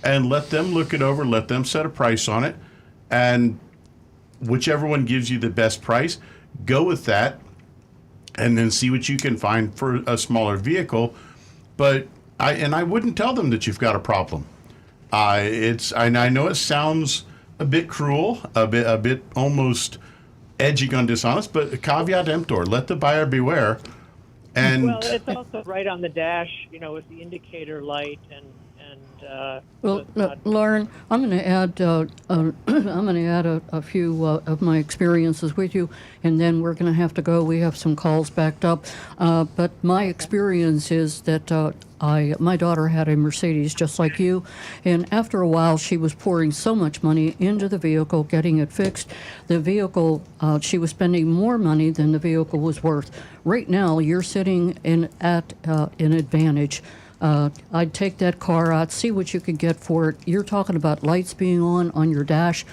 and let them look it over, let them set a price on it, and whichever one gives you the best price, go with that, and then see what you can find for a smaller vehicle. But I wouldn't tell them that you've got a problem. I know it sounds a bit cruel, a bit almost edging on dishonest, but caveat emptor, let the buyer beware. And well, it's also right on the dash, with the indicator light and. Lauren, I'm going to add a few of my experiences with you, and then we're going to have to go. We have some calls backed up, but my experience is that my daughter had a Mercedes just like you, and after a while she was pouring so much money into the vehicle, getting it fixed. The vehicle, she was spending more money than the vehicle was worth. Right now, you're sitting at an advantage. I'd take that car out, see what you could get for it. You're talking about lights being on your dash.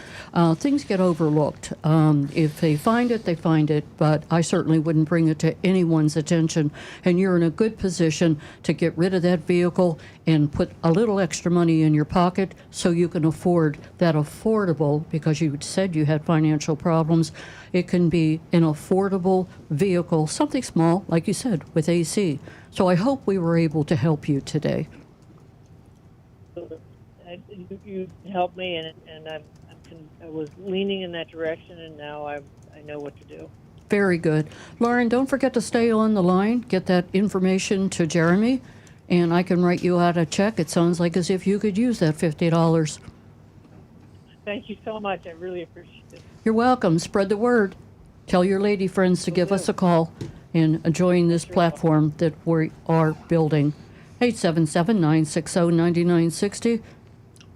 Things get overlooked. If they find it, they find it, but I certainly wouldn't bring it to anyone's attention. And you're in a good position to get rid of that vehicle and put a little extra money in your pocket so you can afford that affordable, because you said you had financial problems. It can be an affordable vehicle, something small, like you said, with AC. So I hope we were able to help you today. You helped me, and I was leaning in that direction, and now I know what to do. Very good. Lauren, don't forget to stay on the line. Get that information to Jeremy, and I can write you out a check. It sounds like as if you could use that $50. Thank you so much. I really appreciate it. You're welcome. Spread the word. Tell your lady friends to give us a call and join this platform that we are building. 877-960-9960,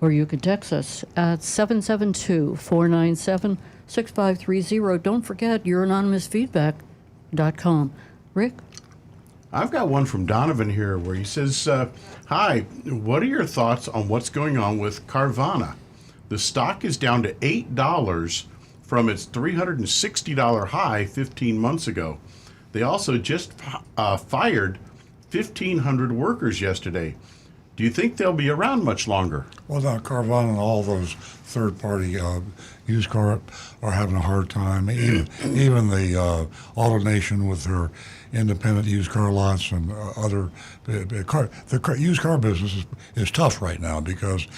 or you can text us at 772-497-6530. Don't forget your anonymousfeedback.com. Rick? I've got one from Donovan here where he says, hi, what are your thoughts on what's going on with Carvana? The stock is down to $8 from its $360 high 15 months ago. They also just fired 1,500 workers yesterday. Do you think they'll be around much longer? Well, now Carvana and all those third-party used car are having a hard time. Even the AutoNation with their independent used car lots and other the used car business is tough right now because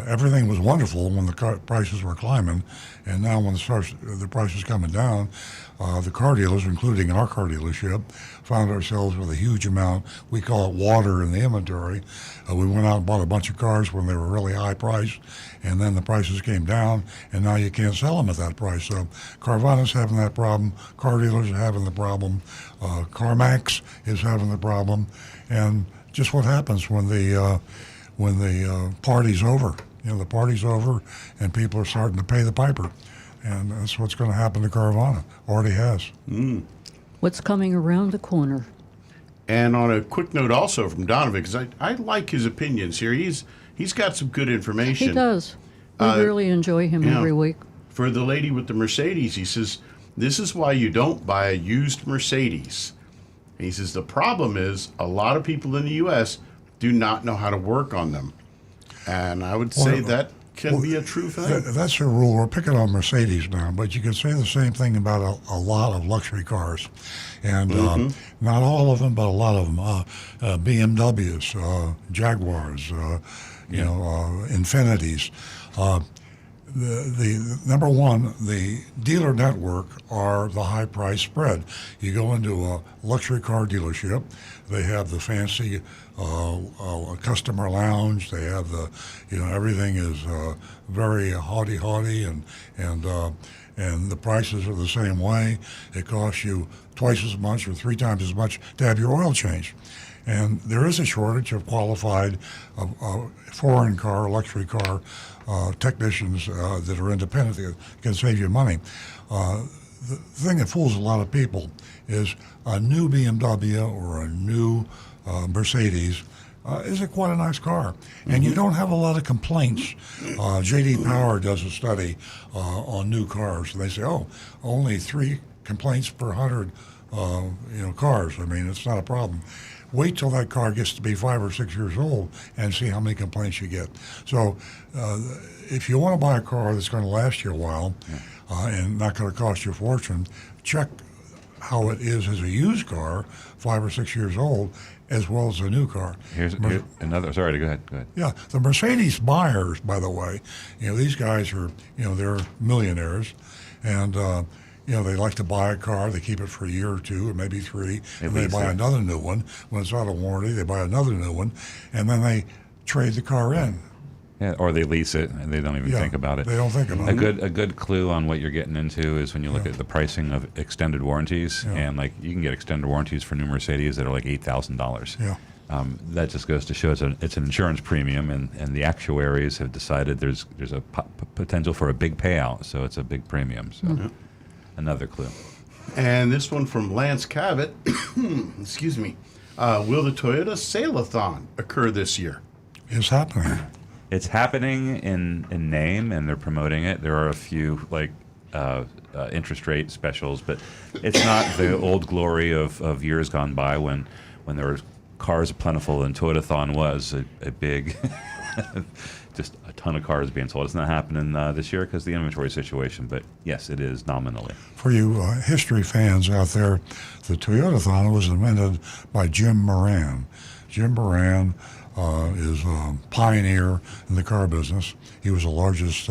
everything was wonderful when the prices were climbing, and now when the prices coming down, the car dealers, including our car dealership, found ourselves with a huge amount, we call it water, in the inventory. We went out and bought a bunch of cars when they were really high priced, and then the prices came down, and now you can't sell them at that price. So Carvana's having that problem, car dealers are having the problem, CarMax is having the problem, and just what happens when the party's over. You know, the party's over, and people are starting to pay the piper. And that's what's going to happen to Carvana. Already has. What's coming around the corner? And on a quick note also from Donovan, because I like his opinions here. He's got some good information. He does. We really enjoy him every week. For the lady with the Mercedes, he says, this is why you don't buy a used Mercedes. And he says the problem is a lot of people in the U.S. do not know how to work on them. And I would say that can be a true thing. That's a rule. We're picking on Mercedes now, but you can say the same thing about a lot of luxury cars. And not all of them, but a lot of them. BMWs, Jaguars, Infinities. The number one, the dealer network are the high price spread. You go into a luxury car dealership, they have the fancy customer lounge. They have the, everything is very haughty, and the prices are the same way. It costs you twice as much or three times as much to have your oil changed. And there is a shortage of qualified foreign car, luxury car technicians that are independent that can save you money. The thing that fools a lot of people is a new BMW or a new Mercedes is quite a nice car. And you don't have a lot of complaints. J.D. Power does a study on new cars, and they say, only 3 complaints per 100 cars. I mean, it's not a problem. Wait till that car gets to be 5 or 6 years old and see how many complaints you get. So if you want to buy a car that's going to last you a while and not going to cost you a fortune, check how it is as a used car, 5 or 6 years old, as well as a new car. Here's another. Sorry, go ahead. Yeah, the Mercedes buyers, by the way, these guys are, they're millionaires, and they like to buy a car. They keep it for a year or 2, or maybe 3, and they buy another new one. When it's out of warranty, they buy another new one, and then they trade the car in. Yeah, or they lease it and they don't even think about it. They don't think about it. A good clue on what you're getting into is when you look at the pricing of extended warranties, and like you can get extended warranties for new Mercedes that are like $8,000. Yeah. That just goes to show it's an insurance premium, and the actuaries have decided there's a potential for a big payout, so it's a big premium. So another clue. And this one from Lance Cavett. Excuse me. will the Toyota Sale-a-thon occur this year? It's happening. It's happening in name, and they're promoting it. There are a few interest rate specials, but it's not the old glory of years gone by when there were cars plentiful, and Toyotathon was a big, just a ton of cars being sold. It's not happening this year because of the inventory situation, but yes, it is nominally. For you history fans out there, the Toyotathon was invented by Jim Moran. Jim Moran is a pioneer in the car business. He was the largest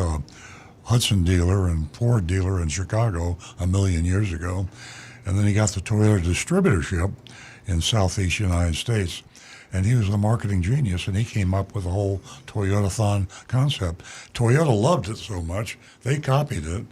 Hudson dealer and Ford dealer in Chicago a million years ago. And then he got the Toyota distributorship in Southeast United States. And he was a marketing genius, and he came up with the whole Toyotathon concept. Toyota loved it so much, they copied it.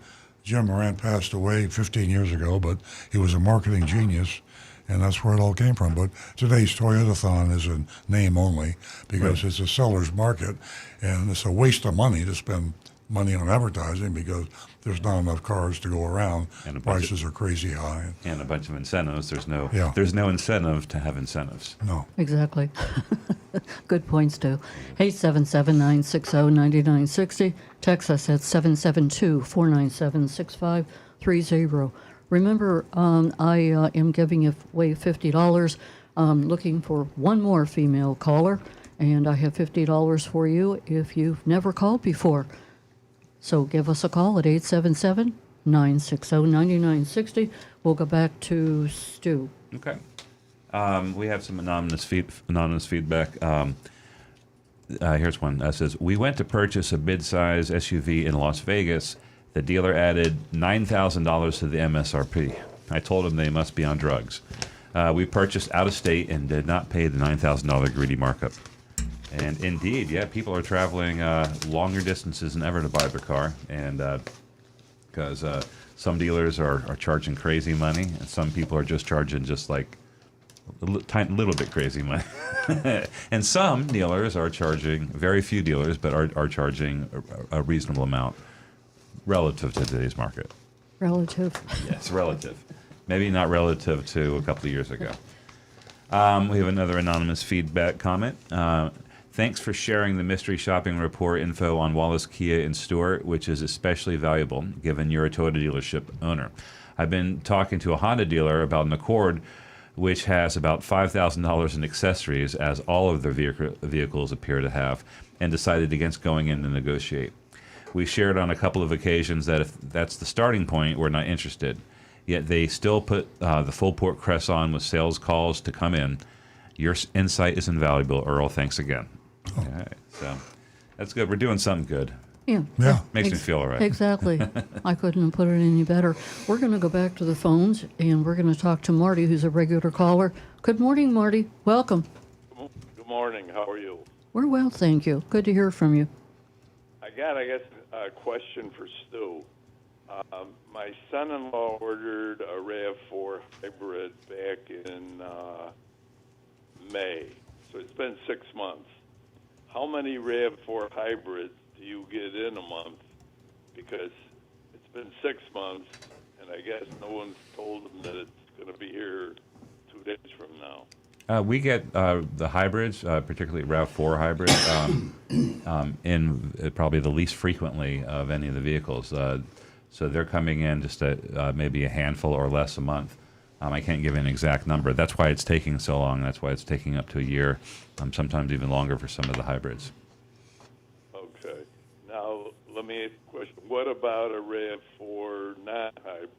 Jim Moran passed away 15 years ago, but he was a marketing genius, and that's where it all came from. But today's Toyotathon is a name only because it's a seller's market, and it's a waste of money to spend money on advertising because there's not enough cars to go around. And prices are crazy high. And a bunch of incentives. There's no incentive to have incentives. No. Exactly. Good points, too. 877-960-9960. Text us at 772-497-6530. Remember, I am giving away $50. Looking for one more female caller, and I have $50 for you if you've never called before. So give us a call at 877-960-9960. We'll go back to Stu. Okay. We have some anonymous feedback. Here's one that says, we went to purchase a mid-size SUV in Las Vegas. The dealer added $9,000 to the MSRP. I told him they must be on drugs. We purchased out of state and did not pay the $9,000 greedy markup. And indeed, yeah, people are traveling longer distances than ever to buy their car, and because some dealers are charging crazy money, and some people are just charging just like a little bit crazy money. And some dealers are charging, very few dealers, but are charging a reasonable amount relative to today's market. Relative. Yes, relative. Maybe not relative to a couple of years ago. We have another anonymous feedback comment. Thanks for sharing the mystery shopping report info on Wallace Kia in Stewart, which is especially valuable given you're a Toyota dealership owner. I've been talking to a Honda dealer about an Accord, which has about $5,000 in accessories, as all of their vehicles appear to have, and decided against going in to negotiate. We shared on a couple of occasions that if that's the starting point, we're not interested. Yet they still put the full port crest on with sales calls to come in. Your insight is invaluable, Earl. Thanks again. All right, so that's good. We're doing something good. Yeah. Makes me feel all right. Exactly. I couldn't have put it any better. We're going to go back to the phones, and we're going to talk to Marty, who's a regular caller. Good morning, Marty. Welcome. Good morning. How are you? We're well, thank you. Good to hear from you. I guess, a question for Stu. My son-in-law ordered a RAV4 hybrid back in May, so it's been 6 months. How many RAV4 hybrids do you get in a month? Because it's been 6 months, and I guess no one's told him that it's going to be here 2 days from now. We get the hybrids, particularly RAV4 hybrids, in probably the least frequently of any of the vehicles. So they're coming in just maybe a handful or less a month. I can't give you an exact number. That's why it's taking so long. That's why it's taking up to a year, sometimes even longer for some of the hybrids. Okay. Now, let me ask a question. What about a RAV4 non-hybrid?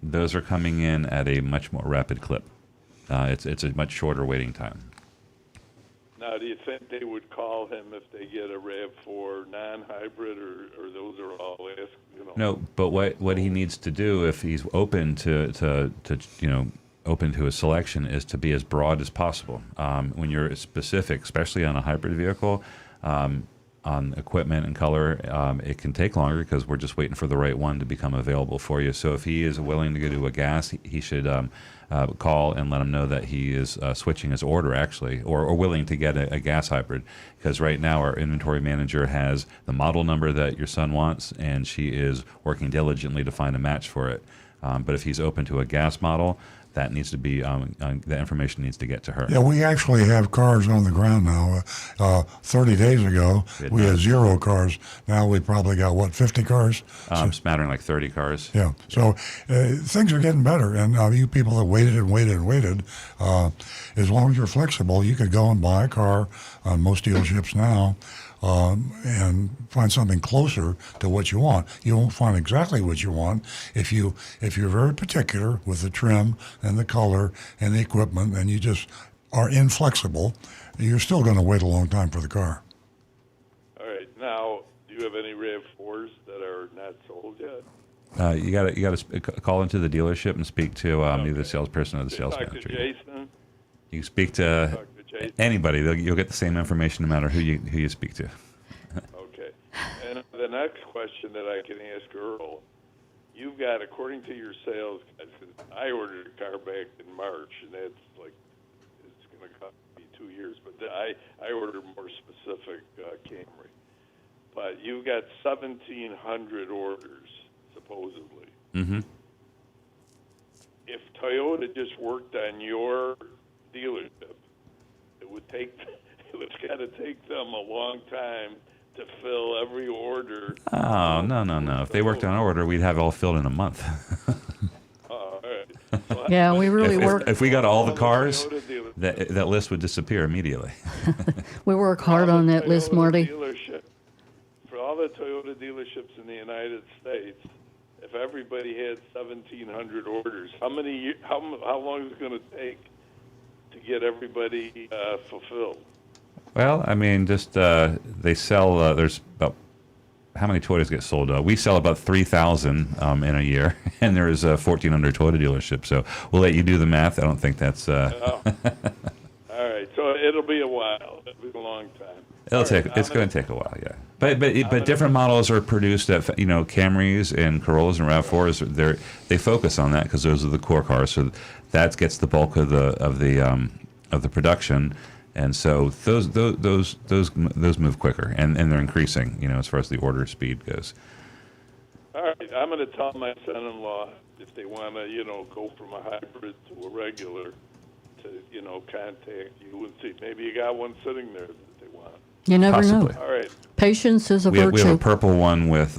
Those are coming in at a much more rapid clip. It's a much shorter waiting time. Now, do you think they would call him if they get a RAV4 non-hybrid, or those are all asked? No, but what he needs to do if he's open to open to a selection is to be as broad as possible. When you're specific, especially on a hybrid vehicle, on equipment and color, it can take longer because we're just waiting for the right one to become available for you. So if he is willing to go to a gas, he should call and let him know that he is switching his order, actually, or willing to get a gas hybrid. Because right now our inventory manager has the model number that your son wants, and she is working diligently to find a match for it. But if he's open to a gas model, that needs to be that information needs to get to her. Yeah, we actually have cars on the ground now. 30 days ago, we had 0 cars. Now we probably got, 50 cars? Smattering like 30 cars. Yeah. So things are getting better. And you people that waited and waited and waited, as long as you're flexible, you could go and buy a car on most dealerships now. And find something closer to what you want. You won't find exactly what you want if you're very particular with the trim and the color and the equipment, and you just are inflexible. You're still going to wait a long time for the car. All right. Now, do you have any RAV4s that are not sold yet? You got to call into the dealership and speak to either the salesperson or the sales Talk manager. to Jason. You can speak to anybody. You'll get the same information no matter who you speak to. Okay. And the next question that I can ask Earl, you've got, according to your sales guys, 'cause I ordered a car back in March, and that's like, it's going to cost me 2 years, but I ordered more specific Camry. But you've got 1,700 orders, supposedly. Mm-hmm. If Toyota just worked on your dealership, it's got to take them a long time to fill every order. Oh, no. If they worked on order, we'd have it all filled in a month. All right. Yeah, we really work. If we got all the cars, that list would disappear immediately. We work hard on that list, Marty. For all the Toyota dealerships in the United States, if everybody had 1,700 orders, how long is it going to take to get everybody fulfilled? Well, I mean, just they sell. There's about how many Toyotas get sold? We sell about 3,000 in a year, and there's 1,400 Toyota dealerships. So we'll let you do the math. I don't think that's. All right, so it'll be a while. It'll be a long time. It's going to take a while, yeah. But different models are produced at Camrys and Corollas and RAV4s. They focus on that because those are the core cars. So that gets the bulk of the production. And so those move quicker, and they're increasing, as far as the order speed goes. All right, I'm going to tell my son-in-law if they want to, go from a hybrid to a regular, to contact you and see. Maybe you got one sitting there that they want. You never know. All right. Patience is a virtue. We have a purple one with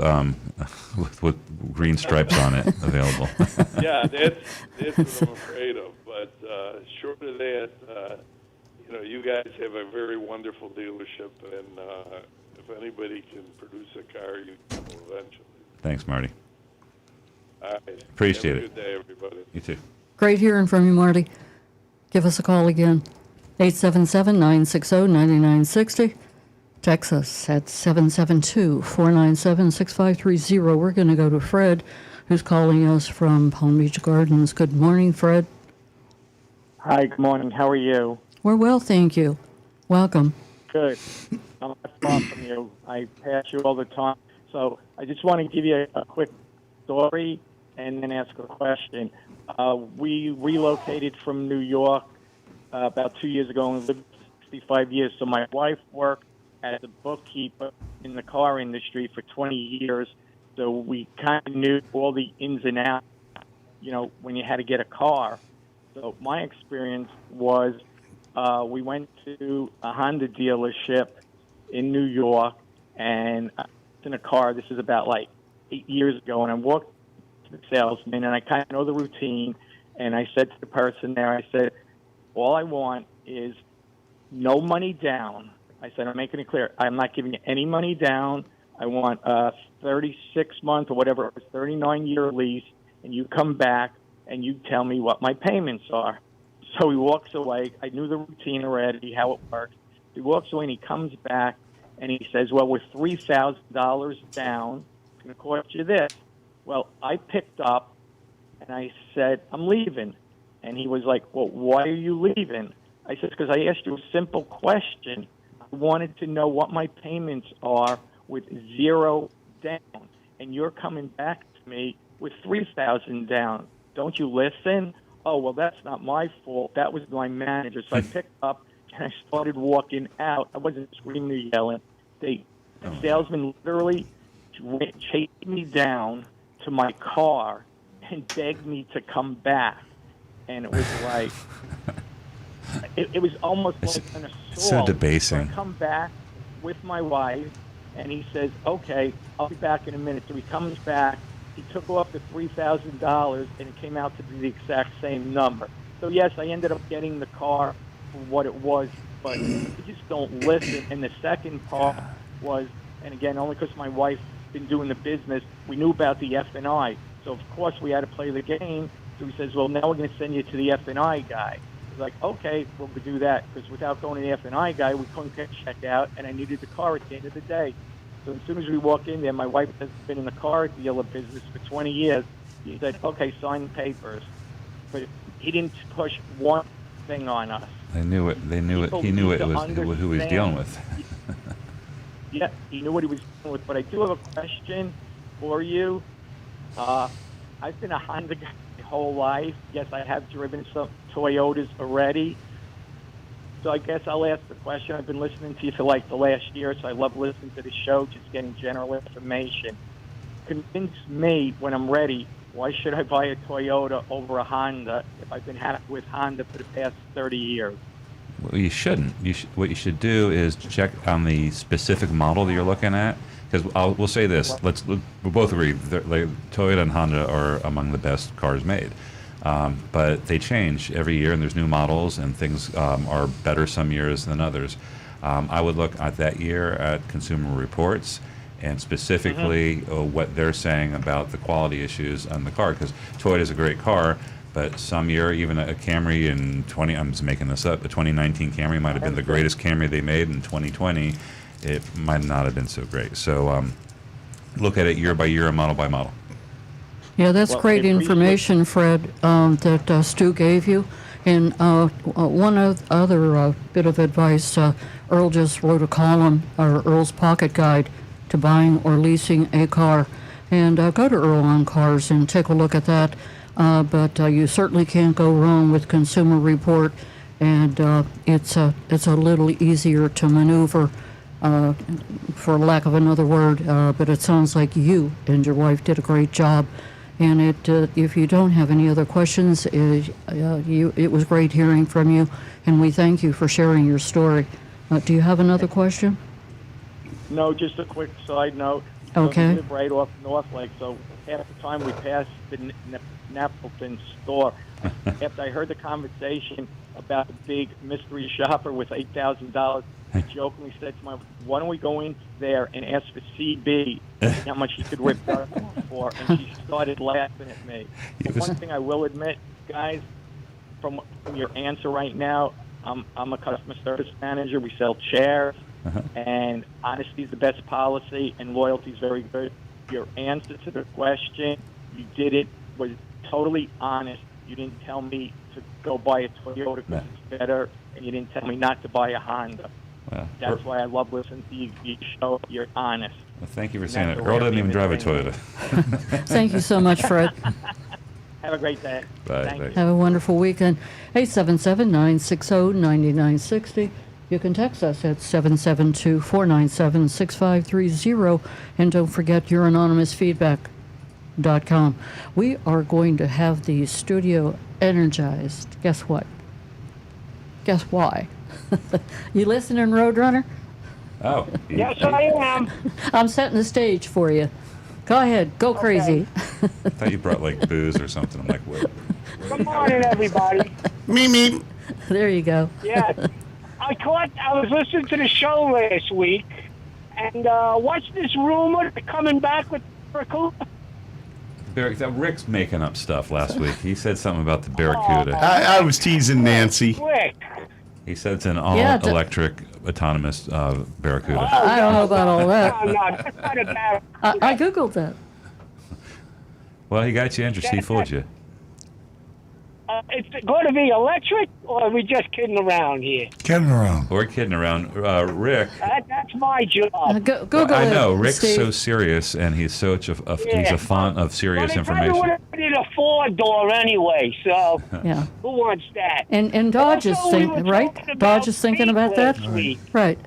green stripes on it available. Yeah, that's what I'm afraid of. But short of that. You guys have a very wonderful dealership, and if anybody can produce a car, you can eventually. Thanks, Marty. All right. Appreciate it. Have a good day, everybody. You too. Great hearing from you, Marty. Give us a call again. 877-960-9960. Text us at 772-497-6530. We're going to go to Fred, who's calling us from Palm Beach Gardens. Good morning, Fred. Hi, good morning. How are you? We're well, thank you. Welcome. Good. I'm not far from you. I pass you all the time. So I just want to give you a quick story and then ask a question. We relocated from New York about 2 years ago and lived 65 years. So my wife worked as a bookkeeper in the car industry for 20 years. So we kind of knew all the ins and outs, when you had to get a car. So my experience was we went to a Honda dealership in New York, and I was in a car. This is about 8 years ago, and I walked to the salesman, and I kind of know the routine, and I said to the person there, I said, all I want is no money down. I said, I'm making it clear. I'm not giving you any money down. I want a 36-month or whatever, it was 39-year lease, and you come back and you tell me what my payments are. So he walks away. I knew the routine already, how it works. He walks away and he comes back and he says, well, with $3,000 down, it's going to cost you this. Well, I picked up and I said, I'm leaving. And he was like, well, why are you leaving? I said, because I asked you a simple question. I wanted to know what my payments are with $0 down. And you're coming back to me with $3,000 down. Don't you listen? Oh, well, that's not my fault. That was my manager. So I picked up and I started walking out. I wasn't screaming or yelling. The salesman literally chased me down to my car and begged me to come back. And it was like, it was almost like an assault. so debasing. So I come back with my wife, and he says, okay, I'll be back in a minute. So he comes back. He took off the $3,000, and it came out to be the exact same number. So, yes, I ended up getting the car for what it was, but you just don't listen. And the second part was, and again, only because my wife's been doing the business, we knew about the F&I. So, of course, we had to play the game. So he says, well, now we're going to send you to the F&I guy. I was like, okay, we'll do that. Because without going to the F&I guy, we couldn't get checked out, and I needed the car at the end of the day. So as soon as we walk in there, my wife has been in the car dealer business for 20 years. He said, okay, sign the papers. But he didn't push one thing on us. They knew it. They knew it. He knew it was who he was dealing with. Yeah, he knew what he was dealing with. But I do have a question for you. I've been a Honda guy my whole life. Yes, I have driven some Toyotas already. So I guess I'll ask the question. I've been listening to you for like the last year, so I love listening to the show, just getting general information. Convince me when I'm ready, why should I buy a Toyota over a Honda if I've been happy with Honda for the past 30 years? Well, you shouldn't. What you should do is check on the specific model that you're looking at. Because we'll say this. We'll both agree. Like, Toyota and Honda are among the best cars made. But they change every year, and there's new models, and things are better some years than others. I would look at that year at Consumer Reports, and specifically what they're saying about the quality issues on the car. Because Toyota is a great car, but some year, even a Camry in I'm just making this up, the 2019 Camry might have been the greatest Camry they made. In 2020, it might not have been so great. So look at it year by year and model by model. Yeah, that's great information, Fred, that Stu gave you. And one other bit of advice, Earl just wrote a column, or Earl's Pocket Guide to Buying or Leasing a Car. And go to Earl on Cars and take a look at that. But you certainly can't go wrong with Consumer Report, and it's a little easier to maneuver, for lack of another word. But it sounds like you and your wife did a great job. And if you don't have any other questions, it was great hearing from you, and we thank you for sharing your story. Do you have another question? No, just a quick side note. Okay. We live right off North Lake, so half the time we pass the Napleton store. After I heard the conversation about the big mystery shopper with $8,000, I jokingly said to my wife, why don't we go in there and ask for CB, how much he could rip that for? And she started laughing at me. But one thing I will admit, guys, from your answer right now, I'm a customer service manager. We sell chairs, and honesty is the best policy, and loyalty is very good. Your answer to the question, you did it, was totally honest. You didn't tell me to go buy a Toyota because it's better, and you didn't tell me not to buy a Honda. That's why I love listening to you. You show you're honest. Well, thank you for saying that. Earl didn't even drive a Toyota. Thank you so much, Fred. Have a great day. Bye. Thank you. Have a wonderful weekend. 877-960-9960. You can text us at 772-497-6530. And don't forget your anonymous feedback.com. We are going to have the studio energized. Guess what? Guess why? You listening, Roadrunner? Oh. Yes, I am. I'm setting the stage for you. Go ahead. Go crazy. I thought you brought like booze or something. I'm like, wait. Good morning, everybody. Me. There you go. Yeah. I was listening to the show last week, and what's this rumor coming back with Barracuda? Rick's making up stuff last week. He said something about the Barracuda. I was teasing Nancy. Rick. He said it's an all-electric autonomous Barracuda. I don't know about all that. No, that's not a bad. I Googled that. Well, he got you interested. He fooled you. It's going to be electric, or are we just kidding around here? Kidding around. We're kidding around. Rick. That's my job. Google I know. it, Rick's Steve. so serious, and he's such a he's a font of serious Well, information. I would need a 4-door anyway, so Yeah. who wants that? And Dodge is Also, we were thinking, right? talking about Dodge is thinking paint about that? last week. Right.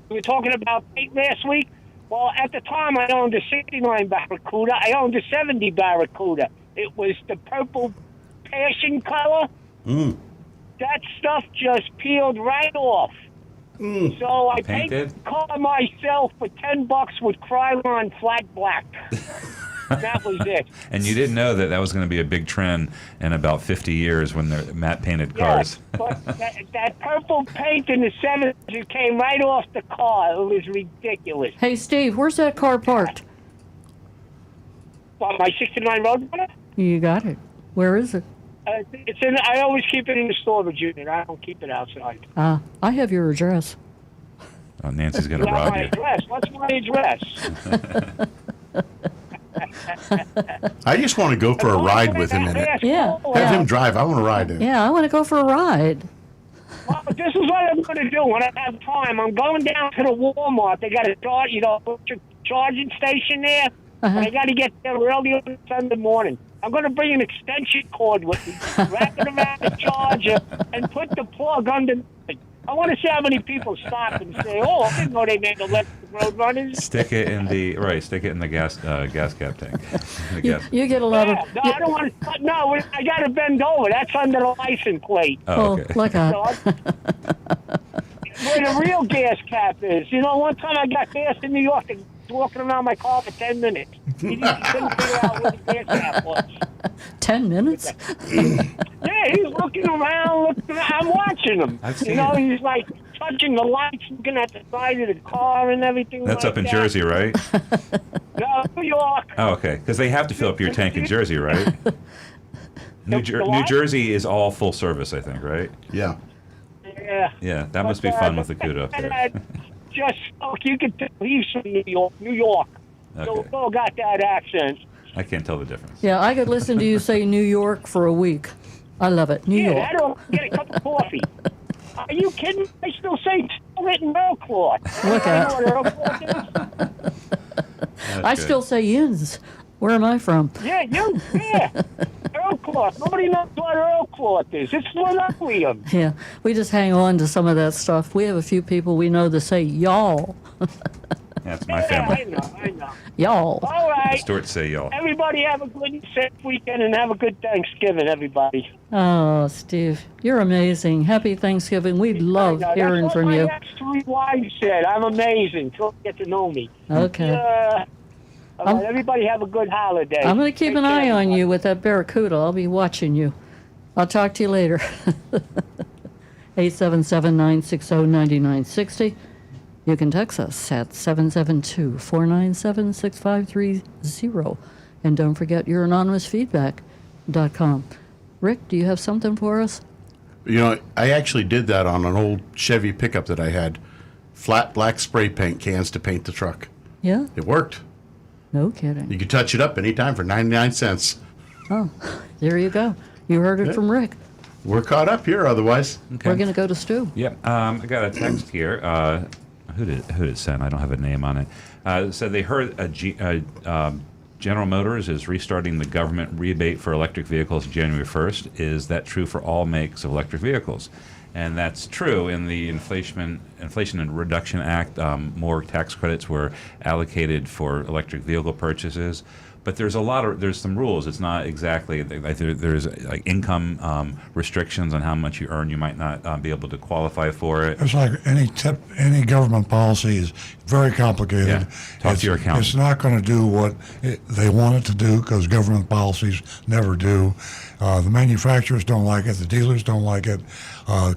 We were talking about paint last week. Well, at the time, I owned a 69 Barracuda. I owned a 70 Barracuda. It was the purple passion color. That stuff just peeled right off. So I painted the car myself for $10 with Krylon flat black. That was it. And you didn't know that was going to be a big trend in about 50 years when they're matte painted cars. But that purple paint in the 70s, it came right off the car. It was ridiculous. Hey, Steve, where's that car parked? What, my 69 Roadrunner? You got it. Where is it? It's in. I always keep it in the storage unit. I don't keep it outside. I have your address. Oh, Nancy's going to What's rob my you. address? What's my address? I just want to go for a ride with him in it. Yeah. Have him drive. I want to ride in it. Yeah, I want to go for a ride. Well, this is what I'm going to do when I have time. I'm going down to the Walmart. They got a charging station there. And I got to get there early on Sunday morning. I'm going to bring an extension cord with me, wrap it around the charger, and put the plug under it. I want to see how many people stop and say, "Oh, I didn't know they made electric road runners." Stick it in the gas cap tank. The gas. You get a lot of. No, I don't want to. No, I got to bend over. That's under the license plate. Oh, okay. Look at. Where the real gas cap is. You know, one time I got gas in New York and walking around my car for 10 minutes. He couldn't figure out where the gas cap was. 10 minutes? Yeah, he's looking around. I'm watching him. He's like touching the lights, looking at the side of the car and everything. That's like up in that. Jersey, right? No, New York. Oh, okay. Because they have to fill up your tank in Jersey, right? New Jersey is all full service, I think, right? Yeah. Yeah. Yeah, that must be fun with the CUDA up there. Just, you can tell he's from New York. New York. Okay. So got that accent. I can't tell the difference. Yeah, I could listen to you say New York for a week. I love it. New York. I don't get a cup of coffee. Are you kidding? I still say written Earl cloth. Look I at. know what Earl cloth is. I still say yins. Where am I from? Yeah, Earl cloth. Nobody knows what Earl cloth is. It's linoleum. Yeah, we just hang on to some of that stuff. We have a few people we know that say y'all. That's my family. I know. Y'all. All right. Stuart say y'all. Everybody have a good safe weekend and have a good Thanksgiving, everybody. Oh, Steve, you're amazing. Happy Thanksgiving. We love hearing from you. That's what my ex-3 wives said. I'm amazing. Till you get to know me. Okay. All right, everybody have a good holiday. I'm going to keep Take an care, eye on everybody. you with that Barracuda. I'll be watching you. I'll talk to you later. 877-960-9960. You can text us at 772-497-6530. And don't forget your anonymousfeedback.com. Rick, do you have something for us? You know, I actually did that on an old Chevy pickup that I had. Flat black spray paint cans to paint the truck. Yeah? It worked. No kidding. You could touch it up anytime for 99 cents. Oh, there you go. You heard it from Rick. We're caught up here otherwise. We're going to go to Stu. Yep. I got a text here. Who did it send? I don't have a name on it. Said they heard General Motors is restarting the government rebate for electric vehicles January 1st. Is that true for all makes of electric vehicles? And that's true. In the Inflation and Reduction Act, more tax credits were allocated for electric vehicle purchases. But there's some rules. It's not exactly like there's like income restrictions on how much you earn. You might not be able to qualify for it. It's like any government policy is very complicated. Yeah. Talk to your accountant. It's not going to do what they want it to do because government policies never do. The manufacturers don't like it. The dealers don't like it.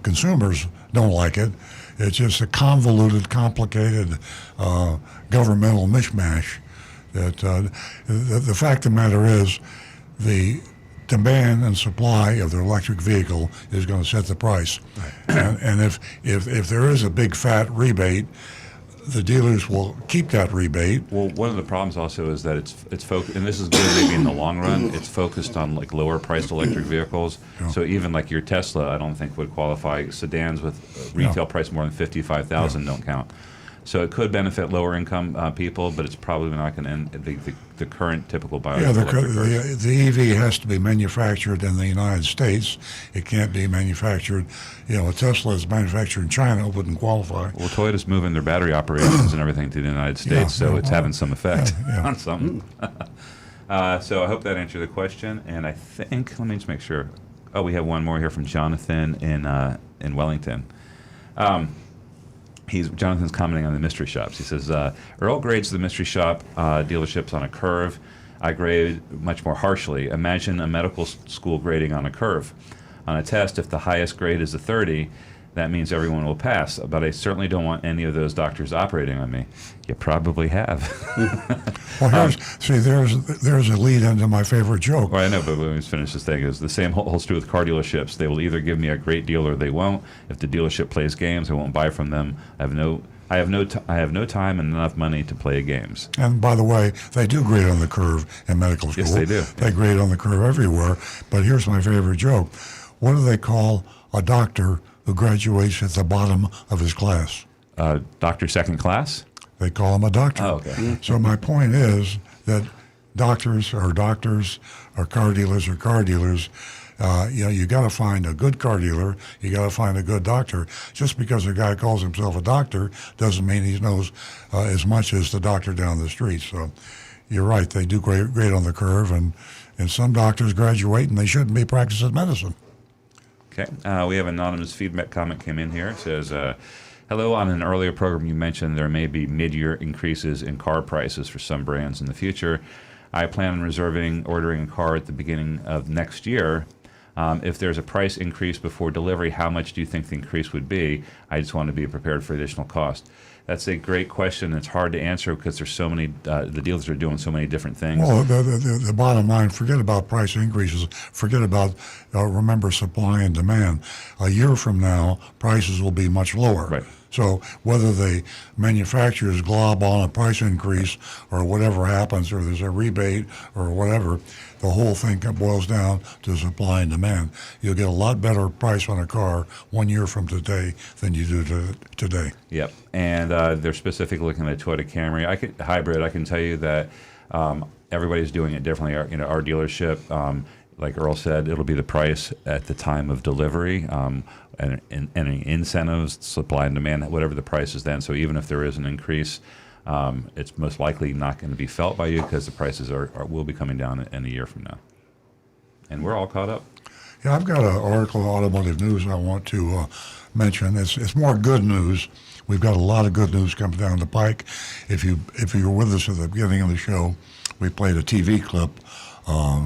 Consumers don't like it. It's just a convoluted, complicated governmental mishmash. That the fact of the matter is, the demand and supply of the electric vehicle is going to set the price. And if there is a big fat rebate, the dealers will keep that rebate. Well, one of the problems also is that it's focused, and this is good maybe in the long run. It's focused on like lower priced electric vehicles. Yeah. So even like your Tesla, I don't think would qualify. Sedans with retail price more than $55,000 don't count. So it could benefit lower income people, but it's probably not going to end the current typical Yeah, bioelectric. the EV has to be manufactured in the United States. It can't be manufactured, a Tesla is manufactured in China, it wouldn't qualify. Well, Toyota's moving their battery operations and everything to the United States, so it's having some effect on something. So I hope that answered the question. And I think, let me just make sure. Oh, we have one more here from Jonathan in Wellington. Jonathan's commenting on the mystery shops. He says, Earl grades the mystery shop dealerships on a curve. I grade much more harshly. Imagine a medical school grading on a curve. On a test, if the highest grade is a 30, that means everyone will pass. But I certainly don't want any of those doctors operating on me. You probably have. Well, there's a lead into my favorite joke. Well, I know, but let me just finish this thing. Is the same holds true with car dealerships. They will either give me a great deal or they won't. If the dealership plays games, I won't buy from them. I have no time and enough money to play games. And by the way, they do grade on the curve in medical school. Yes, they do. They grade on the curve everywhere. But here's my favorite joke. What do they call a doctor who graduates at the bottom of his class? Doctor second class? They call him a doctor. Oh, okay. So my point is that doctors or car dealers are car dealers. You got to find a good car dealer. You got to find a good doctor. Just because a guy calls himself a doctor doesn't mean he knows as much as the doctor down the street. So you're right. They do great on the curve, and some doctors graduate and they shouldn't be practicing medicine. Okay. We have anonymous feedback comment came in here. It says, hello, on an earlier program you mentioned there may be mid-year increases in car prices for some brands in the future. I plan on ordering a car at the beginning of next year. If there's a price increase before delivery, how much do you think the increase would be? I just want to be prepared for additional cost. That's a great question. It's hard to answer because there's so many, the dealers are doing so many different things. Well, the bottom line, forget about price increases. Forget about, remember, supply and demand. A year from now, prices will be much lower. Right. So whether the manufacturers glob on a price increase or whatever happens, or there's a rebate or whatever, the whole thing boils down to supply and demand. You'll get a lot better price on a car 1 year from today than you do today. Yep, and they're specifically looking at a Toyota Camry hybrid. I can tell you that everybody's doing it differently. Our dealership, like Earl said, it'll be the price at the time of delivery, and any incentives, supply and demand, whatever the price is then. So even if there is an increase, it's most likely not going to be felt by you because the prices will be coming down in a year from now. And we're all caught up. Yeah, I've got an article in Automotive News I want to mention. It's more good news. We've got a lot of good news coming down the pike. If you were with us at the beginning of the show, we played a TV clip.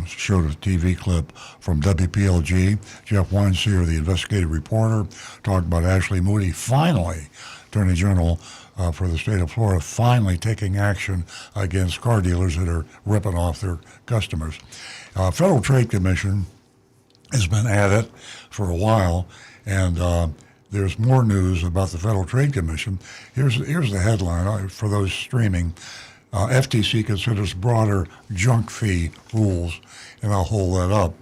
Showed a TV clip from WPLG. Jeff Weinseer, the investigative reporter, talked about Ashley Moody, finally, Attorney General for the state of Florida, finally taking action against car dealers that are ripping off their customers. Federal Trade Commission has been at it for a while, and there's more news about the Federal Trade Commission. Here's the headline for those streaming. FTC considers broader junk fee rules, and I'll hold that up.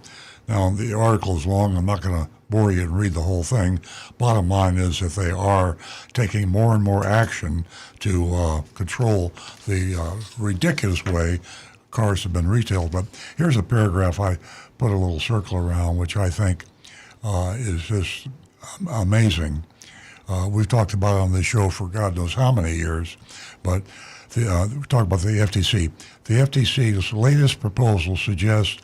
Now, the article is long. I'm not going to bore you and read the whole thing. Bottom line is that they are taking more and more action to control the ridiculous way cars have been retailed. But here's a paragraph I put a little circle around, which I think is just amazing. We've talked about it on this show for God knows how many years, but we talk about the FTC. The FTC's latest proposal suggests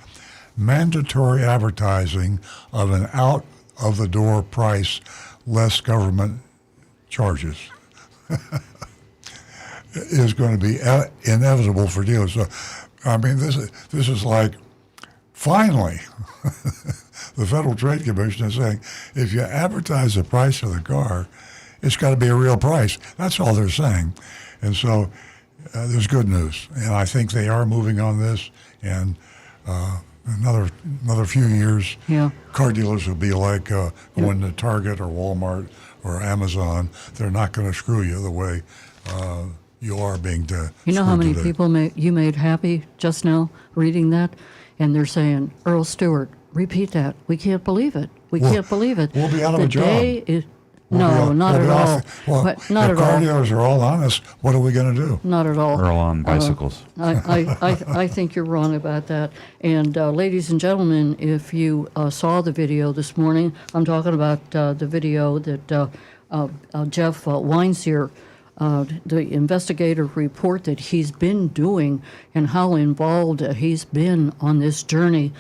mandatory advertising of an out-of-the-door price, less government charges. Is going to be inevitable for dealers. So, I mean, this is like, finally, the Federal Trade Commission is saying, if you advertise the price of the car, it's got to be a real price. That's all they're saying. And so there's good news. And I think they are moving on this. And another few years, car dealers will be like going to Target or Walmart or Amazon. They're not going to screw you the way you are being You know how many today. people you made happy just now reading that? And they're saying, Earl Stewart, repeat that. We can't believe it. We can't believe it. We'll be out of a job. No, not at all. Well, Not if at car all. dealers are all honest, what are we going to do? Not at all. Earl on bicycles. I think you're wrong about that. And ladies and gentlemen, if you saw the video this morning, I'm talking about the video that Jeff Weinzier, the investigative report that he's been doing and how involved he's been on this journey.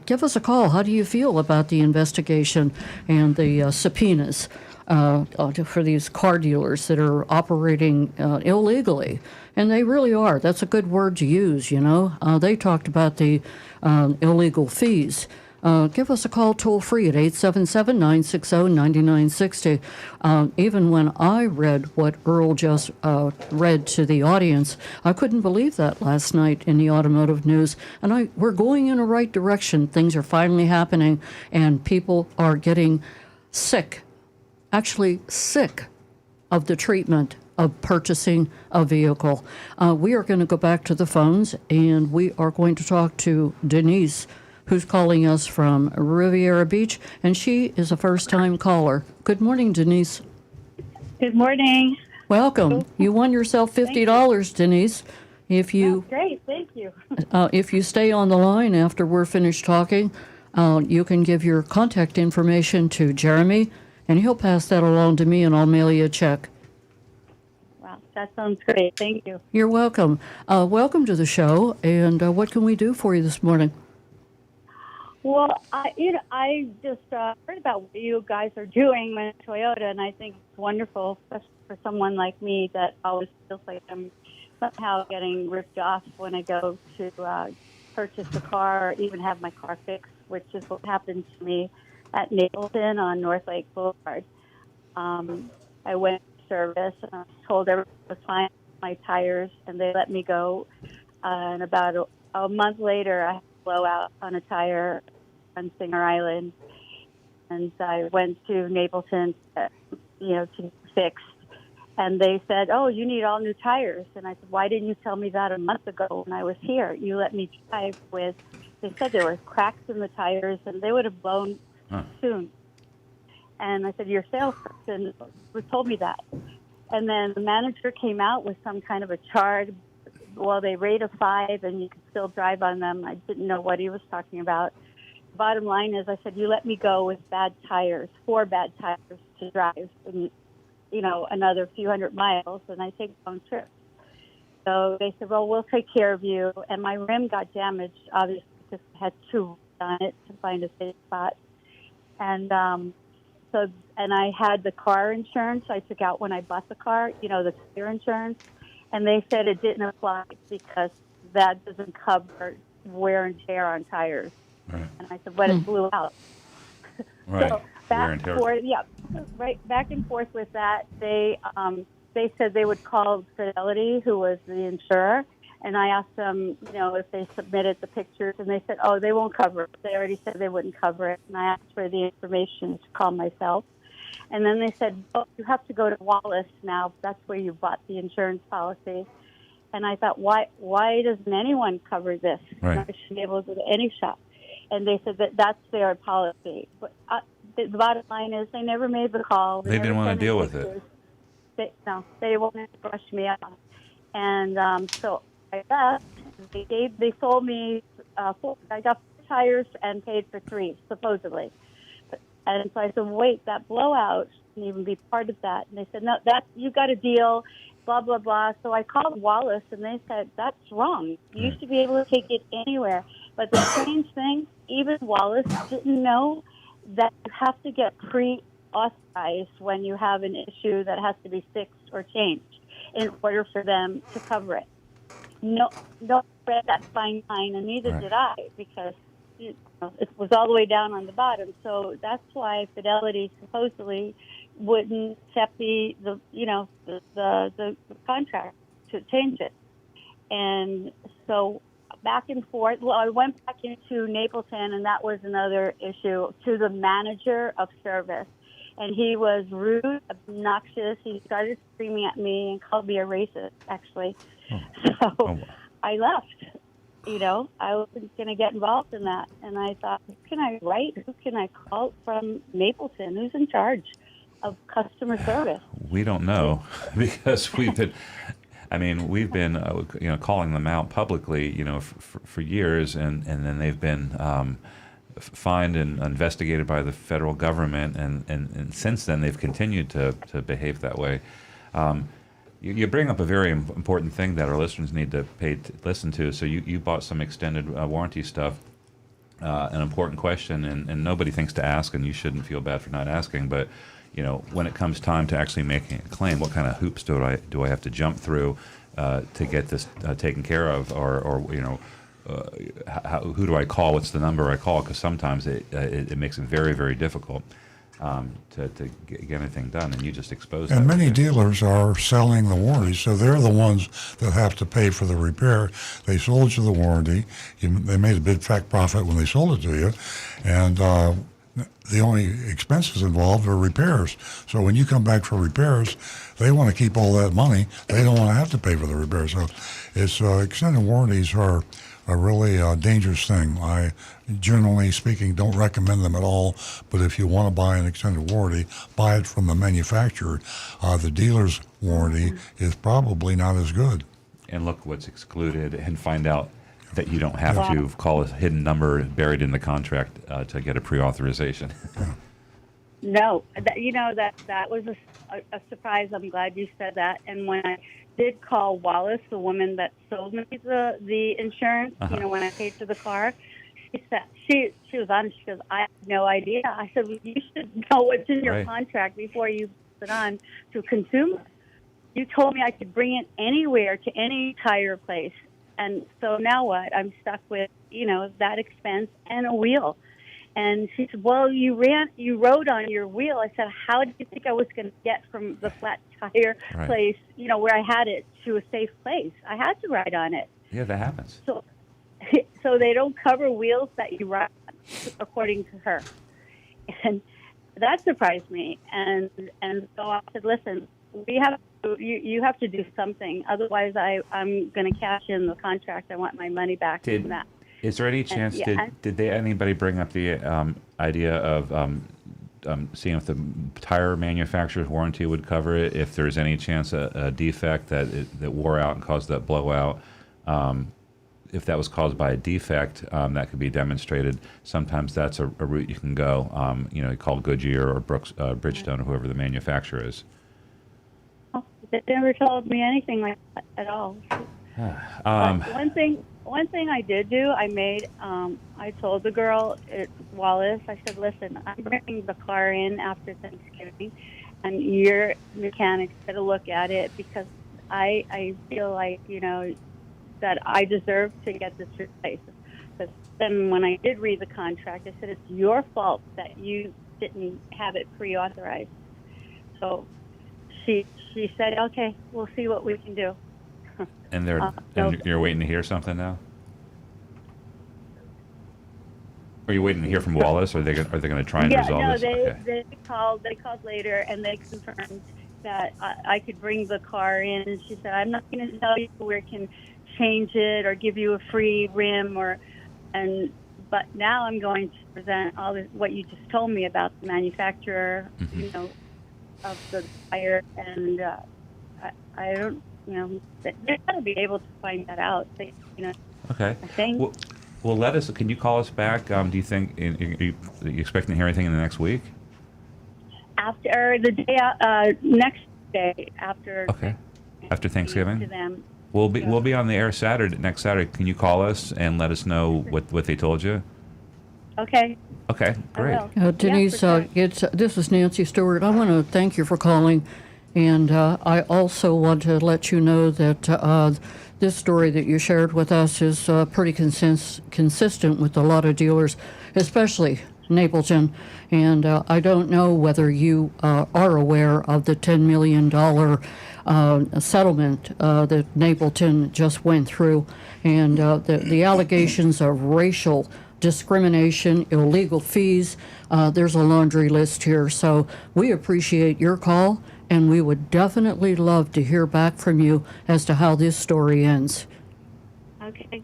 Give us a call. How do you feel about the investigation and the subpoenas for these car dealers that are operating illegally? And they really are. That's a good word to use, you know. They talked about the illegal fees. Give us a call toll free at 877-960-9960. Even when I read what Earl just read to the audience, I couldn't believe that last night in the automotive news. And we're going in the right direction. Things are finally happening, and people are getting sick, actually sick of the treatment of purchasing a vehicle. We are going to go back to the phones, and we are going to talk to Denise, who's calling us from Riviera Beach, and she is a first-time caller. Good morning, Denise. Good morning. Welcome. You won yourself $50, Denise. If you Great, thank you. if you stay on the line after we're finished talking, you can give your contact information to Jeremy, and he'll pass that along to me, and I'll mail you a check. Wow, that sounds great. Thank you. You're welcome. Welcome to the show, and what can we do for you this morning? Well, I just heard about what you guys are doing with Toyota, and I think it's wonderful, especially for someone like me that always feels like I'm somehow getting ripped off when I go to purchase a car or even have my car fixed, which is what happened to me at Napleton on North Lake Boulevard. I went to service, and I was told everything was fine with my tires, and they let me go. And about a month later, I had a blowout on a tire on Singer Island, and I went to Napleton, to get fixed. And they said, "Oh, you need all new tires." And I said, "Why didn't you tell me that a month ago when I was here? You let me drive with." They said there were cracks in the tires, and they would have blown soon. And I said, "Your salesperson told me that." And then the manager came out with some kind of a chart. Well, they rate a 5, and you can still drive on them. I didn't know what he was talking about. Bottom line is, I said, "You let me go with bad tires, 4 bad tires to drive, and another few hundred miles, and I take long trips." So they said, "Well, we'll take care of you." And my rim got damaged, obviously, because I had 2 on it to find a safe spot. And and I had the car insurance I took out when I bought the car, the tire insurance, and they said it didn't apply because that doesn't cover wear and tear on tires. Right. And I said, "But it blew out." Right. So back and forth with that. They said they would call Fidelity, who was the insurer, and I asked them, if they submitted the pictures, and they said, "Oh, they won't cover it. They already said they wouldn't cover it." And I asked for the information to call myself, and then they said, "Oh, you have to go to Wallace now. That's where you bought the insurance policy." And I thought, why doesn't anyone cover this? Right. I should be able to go to any shop. And they said that that's their policy. But the bottom line is they never made the call. They didn't want to deal with it. They wanted to brush me off. And so I left. They sold me 4. I got 4 tires and paid for 3, supposedly. And so I said, "Wait, that blowout shouldn't even be part of that." And they said, "No, you got a deal, blah, blah, blah." So I called Wallace, and they said, "That's wrong. You used to be able to take it anywhere." But the strange thing, even Wallace didn't know that you have to get pre-authorized when you have an issue that has to be fixed or changed in order for them to cover it. No, read that fine line, and neither did I, because it was all the way down on the bottom. So that's why Fidelity supposedly wouldn't accept the contract to change it. And so back and forth. Well, I went back into Napleton, and that was another issue, to the manager of service. And he was rude, obnoxious. He started screaming at me and called me a racist, actually. So I left. I wasn't going to get involved in that. And I thought, who can I write? Who can I call from Napleton? Who's in charge of customer service? We don't know because we've been. I mean, we've been, calling them out publicly, for years, and then they've been fined and investigated by the federal government, and since then they've continued to behave that way. You bring up a very important thing that our listeners need to listen to. So you bought some extended warranty stuff, an important question, and nobody thinks to ask, and you shouldn't feel bad for not asking, but when it comes time to actually making a claim, what kind of hoops do I have to jump through to get this taken care of, or who do I call? What's the number I call? Because sometimes it makes it very, very difficult to get anything done, and you just exposed that. And many dealers are selling the warranty, so they're the ones that have to pay for the repair. They sold you the warranty. They made a big fat profit when they sold it to you, and the only expenses involved are repairs. So when you come back for repairs, they want to keep all that money. They don't want to have to pay for the repairs. So it's extended warranties are a really dangerous thing. I, generally speaking, don't recommend them at all. But if you want to buy an extended warranty, buy it from the manufacturer. The dealer's warranty is probably not as good. And look what's excluded, and find out that you don't have to call a hidden number buried in the contract to get a pre-authorization. No, that was a surprise. I'm glad you said that. And when I did call Wallace, the woman that sold me the insurance, when I paid for the car, she said she was honest. She goes, I have no idea. I said, well, you should know what's in your contract before you put it on to a consumer. You told me I could bring it anywhere to any tire place. And so now what? I'm stuck with, that expense and a wheel. And she said, well, you rode on your wheel. I said, how did you think I was going to get from the flat tire place, where I had it, to a safe place? I had to ride on it. Yeah, that happens. So they don't cover wheels that you ride on, according to her. And that surprised me. And so I said, listen, you have to do something. Otherwise, I'm going to cash in the contract. I want my money back from that. Is there any chance, did anybody bring up the idea of seeing if the tire manufacturer's warranty would cover it, if there's any chance a defect that wore out and caused that blowout, if that was caused by a defect, that could be demonstrated. Sometimes that's a route you can go. You call Goodyear or Bridgestone or whoever the manufacturer is. They never told me anything like that at all. One thing I did do, I told the girl at Wallace, I said, listen, I'm bringing the car in after Thanksgiving, and your mechanic's got to look at it, because I feel like, that I deserve to get this replaced. Because then when I did read the contract, I said, it's your fault that you didn't have it pre-authorized. So she said, okay, we'll see what we can do. And you're waiting to hear something now? Are you waiting to hear from Wallace, or are they going to try and resolve this? They called later, and they confirmed that I could bring the car in. And she said, I'm not going to tell you where it can change it or give you a free rim, but now I'm going to present all what you just told me about the manufacturer, of the tire, and I don't, they got to be able to find that out. Okay. I think. Well, can you call us back? Do you think, are you expecting to hear anything in the next week? After the day, next day after. Okay. After Thanksgiving? To them. We'll be on the air next Saturday. Can you call us and let us know what they told you? Okay. Okay, great. Denise, this is Nancy Stewart. I want to thank you for calling, and I also want to let you know that this story that you shared with us is pretty consistent with a lot of dealers, especially Napleton. And I don't know whether you are aware of the $10 million settlement that Napleton just went through, and the allegations of racial discrimination, illegal fees. There's a laundry list here. So we appreciate your call, and we would definitely love to hear back from you as to how this story ends. Okay.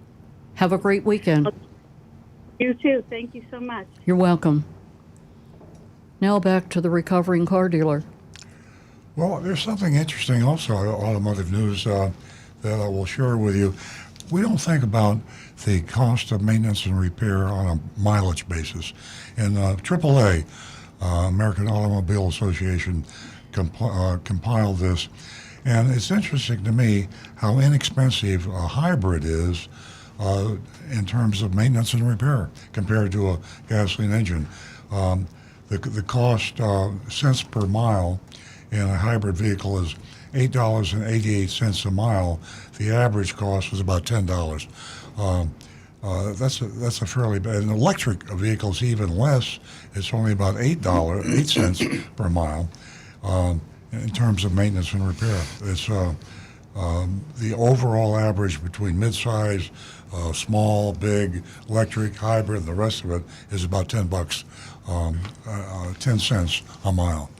Have a great weekend. You too. Thank you so much. You're welcome. Now back to the recovering car dealer. Well, there's something interesting also in automotive news that I will share with you. We don't think about the cost of maintenance and repair on a mileage basis. And AAA, American Automobile Association, compiled this. And it's interesting to me how inexpensive a hybrid is in terms of maintenance and repair compared to a gasoline engine. The cost cents per mile in a hybrid vehicle is $8.88 a mile. The average cost was about $10. That's a fairly bad. In electric vehicles, even less. It's only about $8 cents per mile in terms of maintenance and repair. It's the overall average between midsize, small, big, electric, hybrid, and the rest of it is about $10, 10 cents a mile.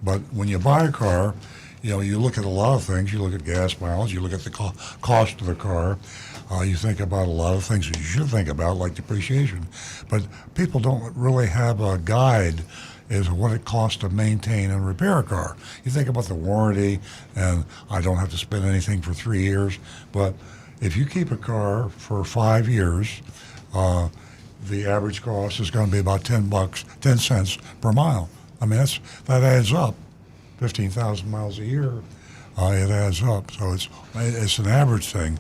But when you buy a car, you look at a lot of things. You look at gas mileage. You look at the cost of the car. You think about a lot of things that you should think about, like depreciation. But people don't really have a guide as to what it costs to maintain and repair a car. You think about the warranty, and I don't have to spend anything for 3 years. But if you keep a car for 5 years, the average cost is going to be about $10, 10 cents per mile. I mean, that adds up. 15,000 miles a year, it adds up. So it's an average thing.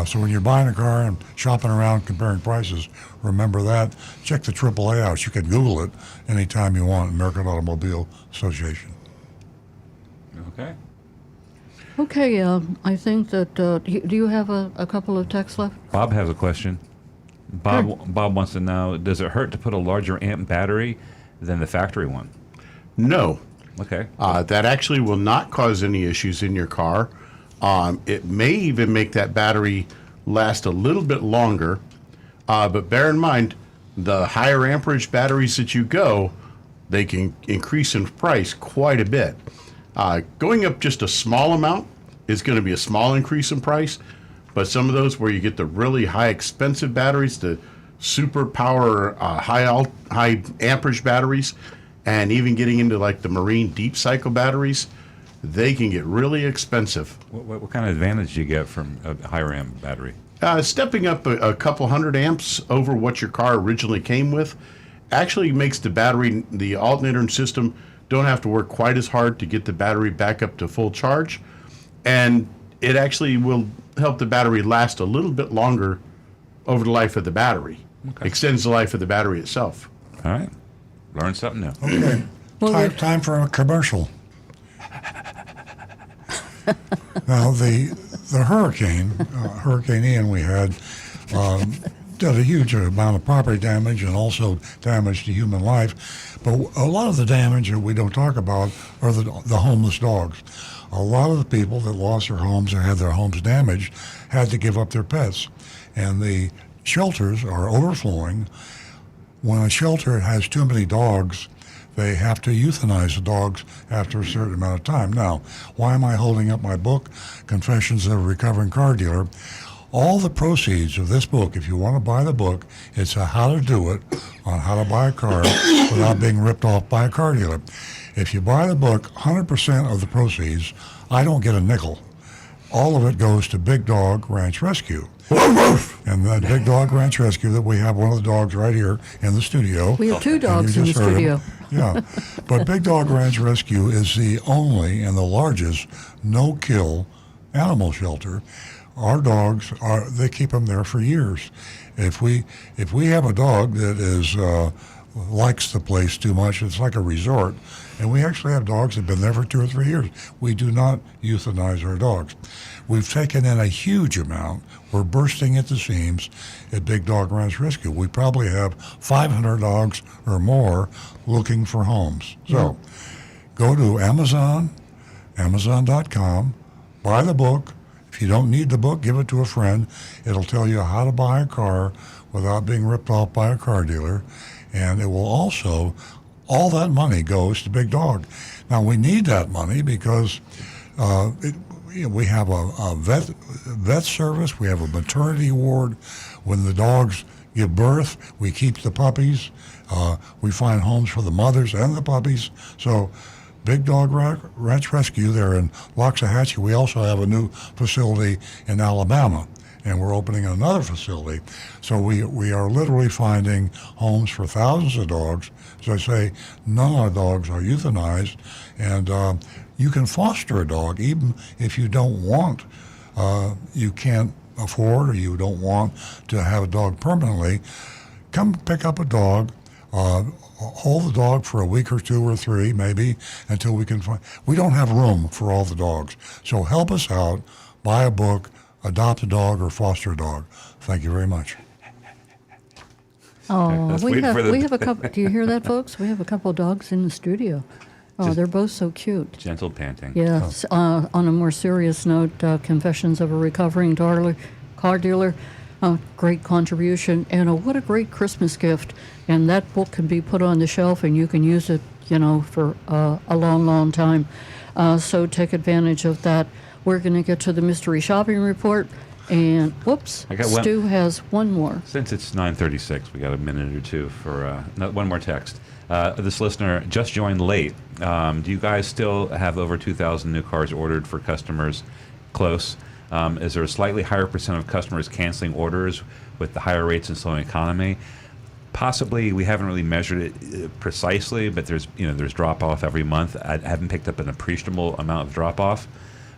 So when you're buying a car and shopping around comparing prices, remember that. Check the AAA out. You can Google it anytime you want, American Automobile Association. Okay. Okay, I think that, do you have a couple of texts left? Bob has a question. Bob wants to know, does it hurt to put a larger amp battery than the factory one? No. Okay. That actually will not cause any issues in your car. It may even make that battery last a little bit longer. But bear in mind, the higher amperage batteries that you go, they can increase in price quite a bit. Going up just a small amount is going to be a small increase in price. But some of those where you get the really high expensive batteries, the super power, high amperage batteries, and even getting into like the marine deep cycle batteries, they can get really expensive. What kind of advantage do you get from a higher amp battery? Stepping up a couple hundred amps over what your car originally came with actually makes the battery, the alternator system, don't have to work quite as hard to get the battery back up to full charge. And it actually will help the battery last a little bit longer over the life of the battery. Okay. Extends the life of the battery itself. All right. Learn something new. Okay. Time for a commercial. Now, the hurricane, Hurricane Ian we had, did a huge amount of property damage and also damage to human life. But a lot of the damage that we don't talk about are the homeless dogs. A lot of the people that lost their homes or had their homes damaged had to give up their pets. And the shelters are overflowing. When a shelter has too many dogs, they have to euthanize the dogs after a certain amount of time. Now, why am I holding up my book, Confessions of a Recovering Car Dealer? All the proceeds of this book, if you want to buy the book, it's a how to do it on how to buy a car without being ripped off by a car dealer. If you buy the book, 100% of the proceeds, I don't get a nickel. All of it goes to Big Dog Ranch Rescue. And that Big Dog Ranch Rescue, that we have one of the dogs right here in the studio. We have two dogs in the studio. Yeah, but Big Dog Ranch Rescue is the only and the largest no-kill animal shelter. Our dogs they keep them there for years. If we have a dog that is likes the place too much, it's like a resort, and we actually have dogs that have been there for 2 or 3 years. We do not euthanize our dogs. We've taken in a huge amount. We're bursting at the seams at Big Dog Ranch Rescue. We probably have 500 dogs or more looking for homes. So go to Amazon, Amazon.com, buy the book. If you don't need the book, give it to a friend. It'll tell you how to buy a car without being ripped off by a car dealer. And it will also, all that money goes to Big Dog. Now, we need that money because we have a vet service. We have a maternity ward. When the dogs give birth. We keep the puppies. We find homes for the mothers and the puppies. So Big Dog Ranch Rescue there in Loxahatchee. We also have a new facility in Alabama, and we're opening another facility. So we are literally finding homes for thousands of dogs. As I say, none of our dogs are euthanized, and you can foster a dog even if you don't want, you can't afford or you don't want to have a dog permanently. Come pick up a dog, hold the dog for a week or 2 or 3 maybe until we can find. We don't have room for all the dogs, so help us out. Buy a book, adopt a dog, or foster a dog. Thank you very much. Oh, Let's we wait for the- have a couple. Do you hear that, folks? We have a couple of dogs in the studio. Oh, they're both so cute. Gentle panting. Yes. On a more serious note, Confessions of a Recovering Car Dealer, great contribution, and what a great Christmas gift. And that book can be put on the shelf, and you can use it, for a long, long time. So take advantage of that. We're going to get to the mystery shopping report, and whoops, I got Stu has one more. Since it's 9:36, we got a minute or two for one more text. This listener just joined late. Do you guys still have over 2,000 new cars ordered for customers close? Is there a slightly higher percent of customers canceling orders with the higher rates and slowing economy? Possibly. We haven't really measured it precisely, but there's drop off every month. I haven't picked up an appreciable amount of drop off.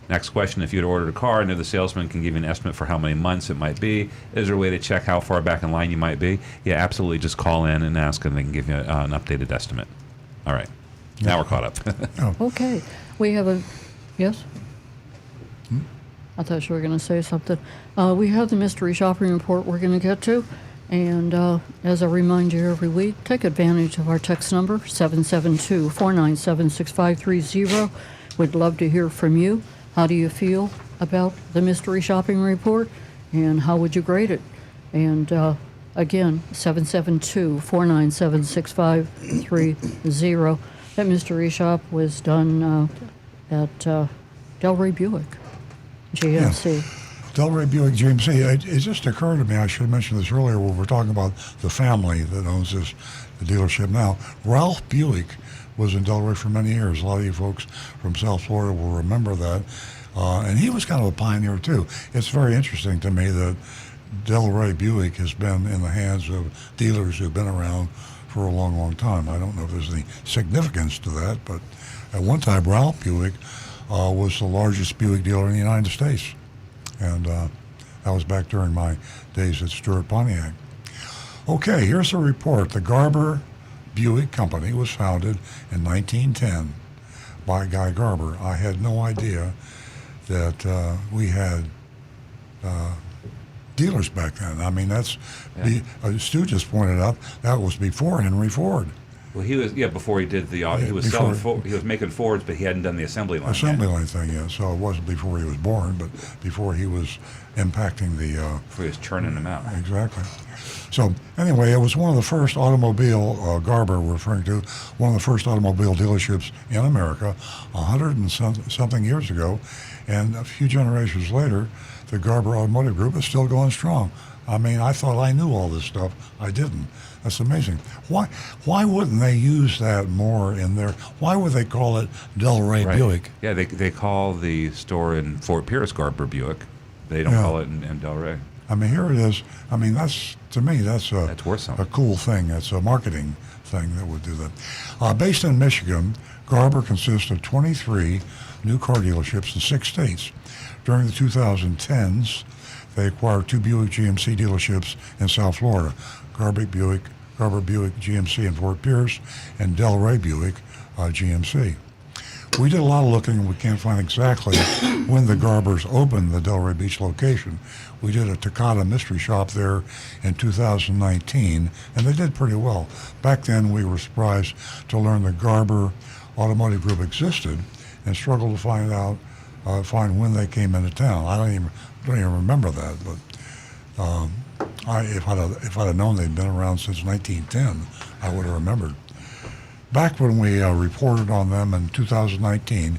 Next question: if you had ordered a car, and if the salesman can give you an estimate for how many months it might be, is there a way to check how far back in line you might be? Yeah, absolutely. Just call in and ask, and they can give you an updated estimate. All right. Now we're caught up. Okay. We have a yes. I thought you were going to say something. We have the mystery shopping report we're going to get to. And as I remind you every week, take advantage of our text number, 772-497-6530. We'd love to hear from you. How do you feel about the mystery shopping report? And how would you grade it? And again, 772-497-6530. That mystery shop was done at Delray Buick, GMC. Yeah. Delray Buick GMC. It just occurred to me, I should have mentioned this earlier when we're talking about the family that owns the dealership now. Ralph Buick was in Delray for many years. A lot of you folks from South Florida will remember that. And he was kind of a pioneer too. It's very interesting to me that Delray Buick has been in the hands of dealers who've been around for a long, long time. I don't know if there's any significance to that, but at one time Ralph Buick was the largest Buick dealer in the United States. And that was back during my days at Stewart Pontiac. Okay, here's a report. The Garber Buick Company was founded in 1910 by Guy Garber. I had no idea that we had dealers back then. I mean, Stu just pointed out, that was before Henry Ford. Well, he was before he did he was he was making Fords, but he hadn't done the assembly line. Assembly line thing, yeah. So it wasn't before he was born, but before he was impacting the. Before he was churning them out. Exactly. So anyway, it was one of the first automobile Garber, referring to one of the first automobile dealerships in America, 100 and something years ago, and a few generations later, the Garber Automotive Group is still going strong. I mean, I thought I knew all this stuff. I didn't. That's amazing. Why wouldn't they use that more in their? Why would they call it Delray Buick? Yeah, they call the store in Fort Pierce Garber Buick. They don't call it in Delray. I mean, here it is. I mean, that's worth something. A cool thing. It's a marketing thing that would do that. Based in Michigan, Garber consists of 23 new car dealerships in 6 states. During the 2010s, they acquired 2 Buick GMC dealerships in South Florida, Garber Buick GMC in Fort Pierce, and Delray Buick GMC. We did a lot of looking, and we can't find exactly when the Garbers opened the Delray Beach location. We did a Takata mystery shop there in 2019, and they did pretty well. Back then, we were surprised to learn the Garber Automotive Group existed, and struggled to find when they came into town. I don't even remember that, but if I'd have known they'd been around since 1910, I would have remembered. Back when we reported on them in 2019,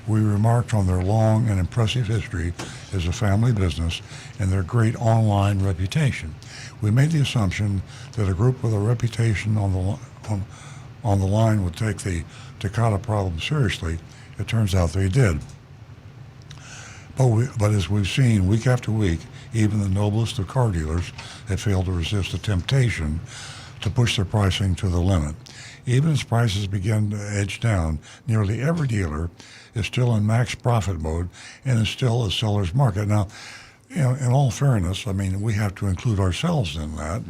We remarked on their long and impressive history as a family business and their great online reputation. We made the assumption that a group with a reputation on the line would take the Takata problem seriously. It turns out they did. But as we've seen week after week, even the noblest of car dealers have failed to resist the temptation to push their pricing to the limit. Even as prices begin to edge down, nearly every dealer is still in max profit mode and is still a seller's market. Now, in all fairness, I mean, we have to include ourselves in that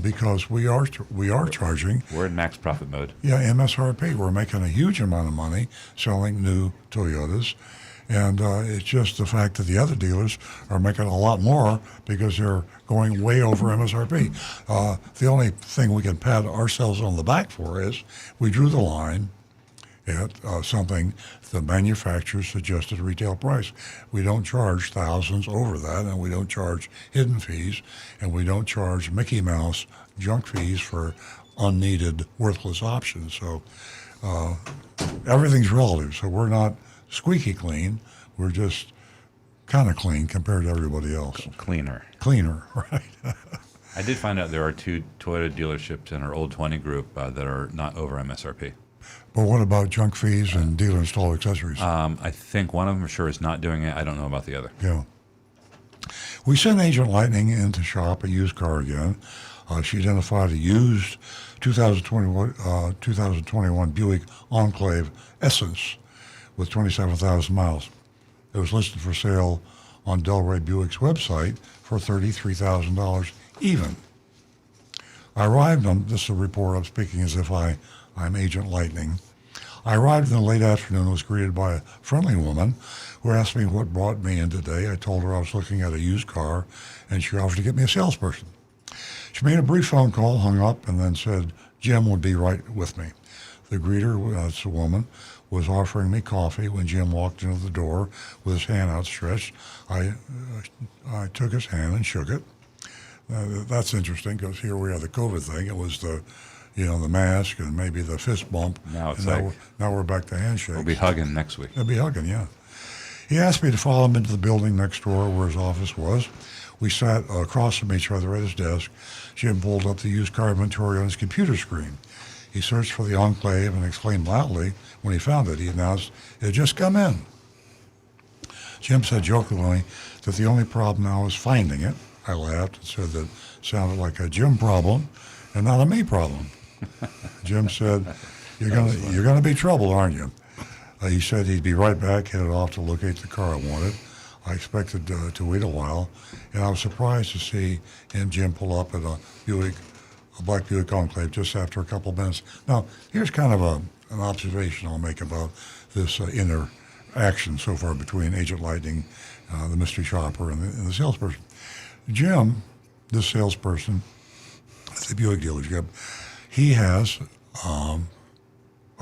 because we are charging. We're in max profit mode. Yeah, MSRP. We're making a huge amount of money selling new Toyotas. And it's just the fact that the other dealers are making a lot more because they're going way over MSRP. The only thing we can pat ourselves on the back for is we drew the line at something the manufacturer suggested retail price. We don't charge thousands over that, and we don't charge hidden fees, and we don't charge Mickey Mouse junk fees for unneeded, worthless options. So everything's relative. So we're not squeaky clean. We're just kind of clean compared to everybody else. Cleaner, right. I did find out there are 2 Toyota dealerships in our old 20 group that are not over MSRP. But what about junk fees and dealer installed accessories? I think one of them, sure, is not doing it. I don't know about the other. Yeah. We sent Agent Lightning in to shop a used car again. She identified a used 2021 Buick Enclave Essence with 27,000 miles. It was listed for sale on Delray Buick's website for $33,000 even. I arrived on, this is a report, I'm speaking as if I'm Agent Lightning. I arrived in the late afternoon and was greeted by a friendly woman who asked me what brought me in today. I told her I was looking at a used car, and she offered to get me a salesperson. She made a brief phone call, hung up, and then said Jim would be right with me. The greeter, that's a woman, was offering me coffee when Jim walked into the door with his hand outstretched. I took his hand and shook it. That's interesting because here we have the COVID thing. It was the mask and maybe the fist bump. Now it's now we're back to handshakes. We'll be hugging next week. We'll be hugging, yeah. He asked me to follow him into the building next door where his office was. We sat across from each other at his desk. Jim pulled up the used car inventory on his computer screen. He searched for the Enclave and exclaimed loudly when he found it. He announced, "It had just come in." Jim said jokingly that the only problem now is finding it. I laughed and said that it sounded like a Jim problem and not a me problem. Jim said, you're gonna be trouble, aren't you?" He said he'd be right back, headed off to locate the car I wanted. I expected to wait a while, and I was surprised to see Jim pull up at a black Buick Enclave just after a couple of minutes. Now, here's kind of an observation I'll make about this interaction so far between Agent Lightning, the mystery shopper, and the salesperson. Jim, this salesperson at the Buick dealership, he has a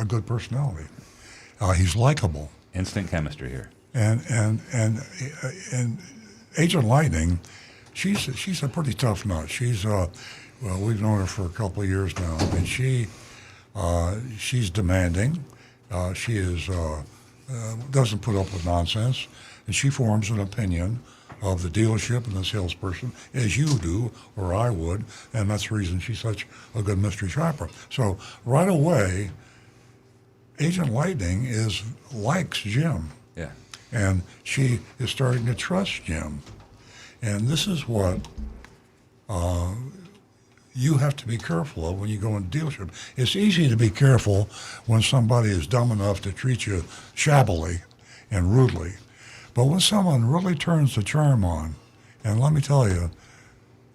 good personality. He's likable. Instant chemistry here. And Agent Lightning, she's a pretty tough nut. She's we've known her for a couple of years now, and she's demanding. She is doesn't put up with nonsense, and she forms an opinion of the dealership and the salesperson, as you do, or I would, and that's the reason she's such a good mystery shopper. So right away, Agent Lightning likes Jim. Yeah. And she is starting to trust Jim. And this is what you have to be careful of when you go into a dealership. It's easy to be careful when somebody is dumb enough to treat you shabbily and rudely. But when someone really turns the charm on, and let me tell you,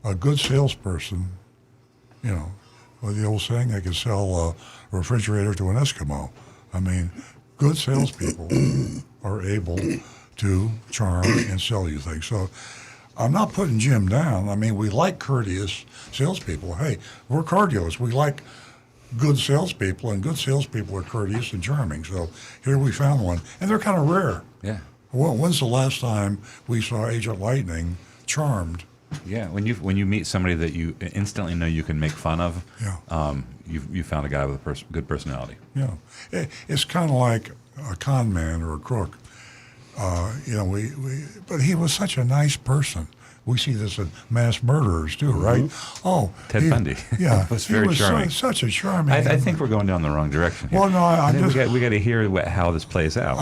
a good salesperson, well, the old saying, they can sell a refrigerator to an Eskimo. I mean, good salespeople are able to charm and sell you things. So I'm not putting Jim down. I mean, we like courteous salespeople. Hey, we're car dealers. We like good salespeople, and good salespeople are courteous and charming. So here we found one, and they're kind of rare. Yeah. Well, when's the last time we saw Agent Lightning charmed? Yeah, when you meet somebody that you instantly know you can make fun of, yeah. You found a guy with a good personality. Yeah, it's kind of like a con man or a crook. But he was such a nice person. We see this in mass murderers too, right? Oh, Ted Bundy. Yeah, was he very was charming. Such a charming. I think we're going down the wrong direction here. Well, no, I I'm think just. we got to hear how this plays out.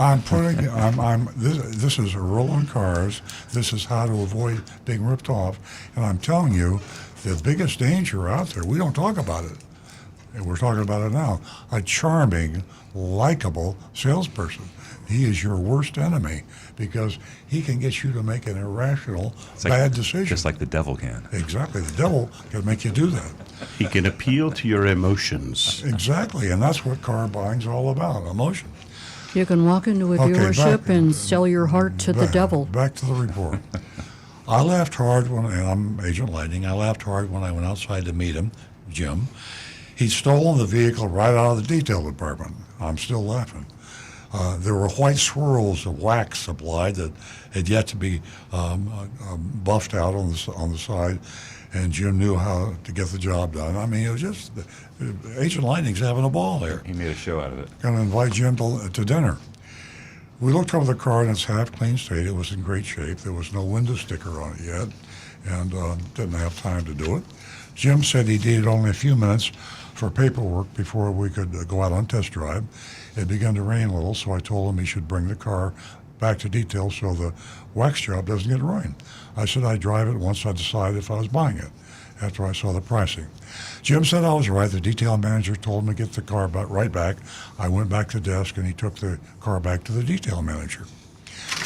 This is Earl on Cars. This is how to avoid being ripped off. And I'm telling you, the biggest danger out there, we don't talk about it. And we're talking about it now. A charming, likable salesperson. He is your worst enemy because he can get you to make an irrational, bad decision. Just like the devil can. Exactly. The devil can make you do that. He can appeal to your emotions. Exactly. And that's what car buying's all about, emotion. You can walk into a dealership and sell your heart to the devil. Back to the report. I laughed hard and I'm Agent Lightning, I laughed hard when I went outside to meet him, Jim. He'd stolen the vehicle right out of the detail department. I'm still laughing. There were white swirls of wax supplied that had yet to be buffed out on the side, and Jim knew how to get the job done. I mean, it was just Agent Lightning's having a ball here. He made a show out of it. Going to invite Jim to dinner. We looked over the car in its half-clean state. It was in great shape. There was no window sticker on it yet, and didn't have time to do it. Jim said he needed only a few minutes for paperwork before we could go out on test drive. It began to rain a little, so I told him he should bring the car back to detail so the wax job doesn't get ruined. I said I'd drive it once I decided if I was buying it, after I saw the pricing. Jim said I was right. The detail manager told him to get the car right back. I went back to the desk, and he took the car back to the detail manager.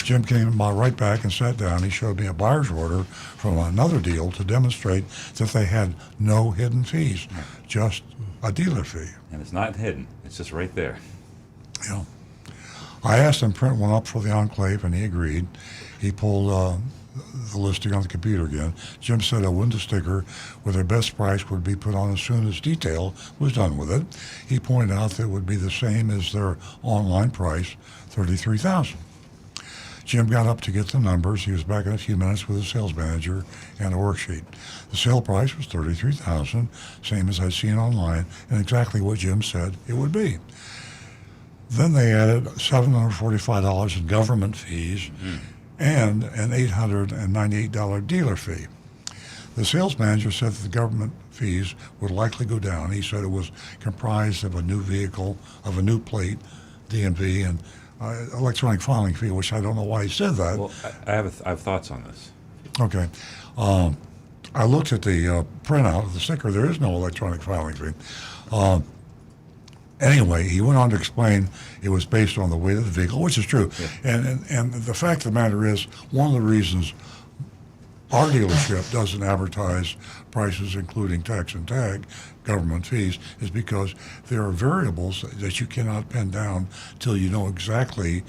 Jim came right back and sat down. He showed me a buyer's order from another deal to demonstrate that they had no hidden fees, just a dealer fee. And it's not hidden. It's just right there. Yeah. I asked him to print one up for the Enclave, and he agreed. He pulled the listing on the computer again. Jim said a window sticker with their best price would be put on as soon as detail was done with it. He pointed out that it would be the same as their online price, $33,000. Jim got up to get the numbers. He was back in a few minutes with the sales manager and a worksheet. The sale price was $33,000, same as I'd seen online, and exactly what Jim said it would be. Then they added $745 in government fees and an $898 dealer fee. The sales manager said that the government fees would likely go down. He said it was comprised of a new vehicle, of a new plate, DMV, and electronic filing fee, which I don't know why he said that. Well, I have thoughts on this. Okay. I looked at the printout of the sticker. There is no electronic filing fee. Anyway, he went on to explain it was based on the weight of the vehicle, which is true. Yeah. And the fact of the matter is, one of the reasons our dealership doesn't advertise prices including tax and tag, government fees, is because there are variables that you cannot pin down till you know exactly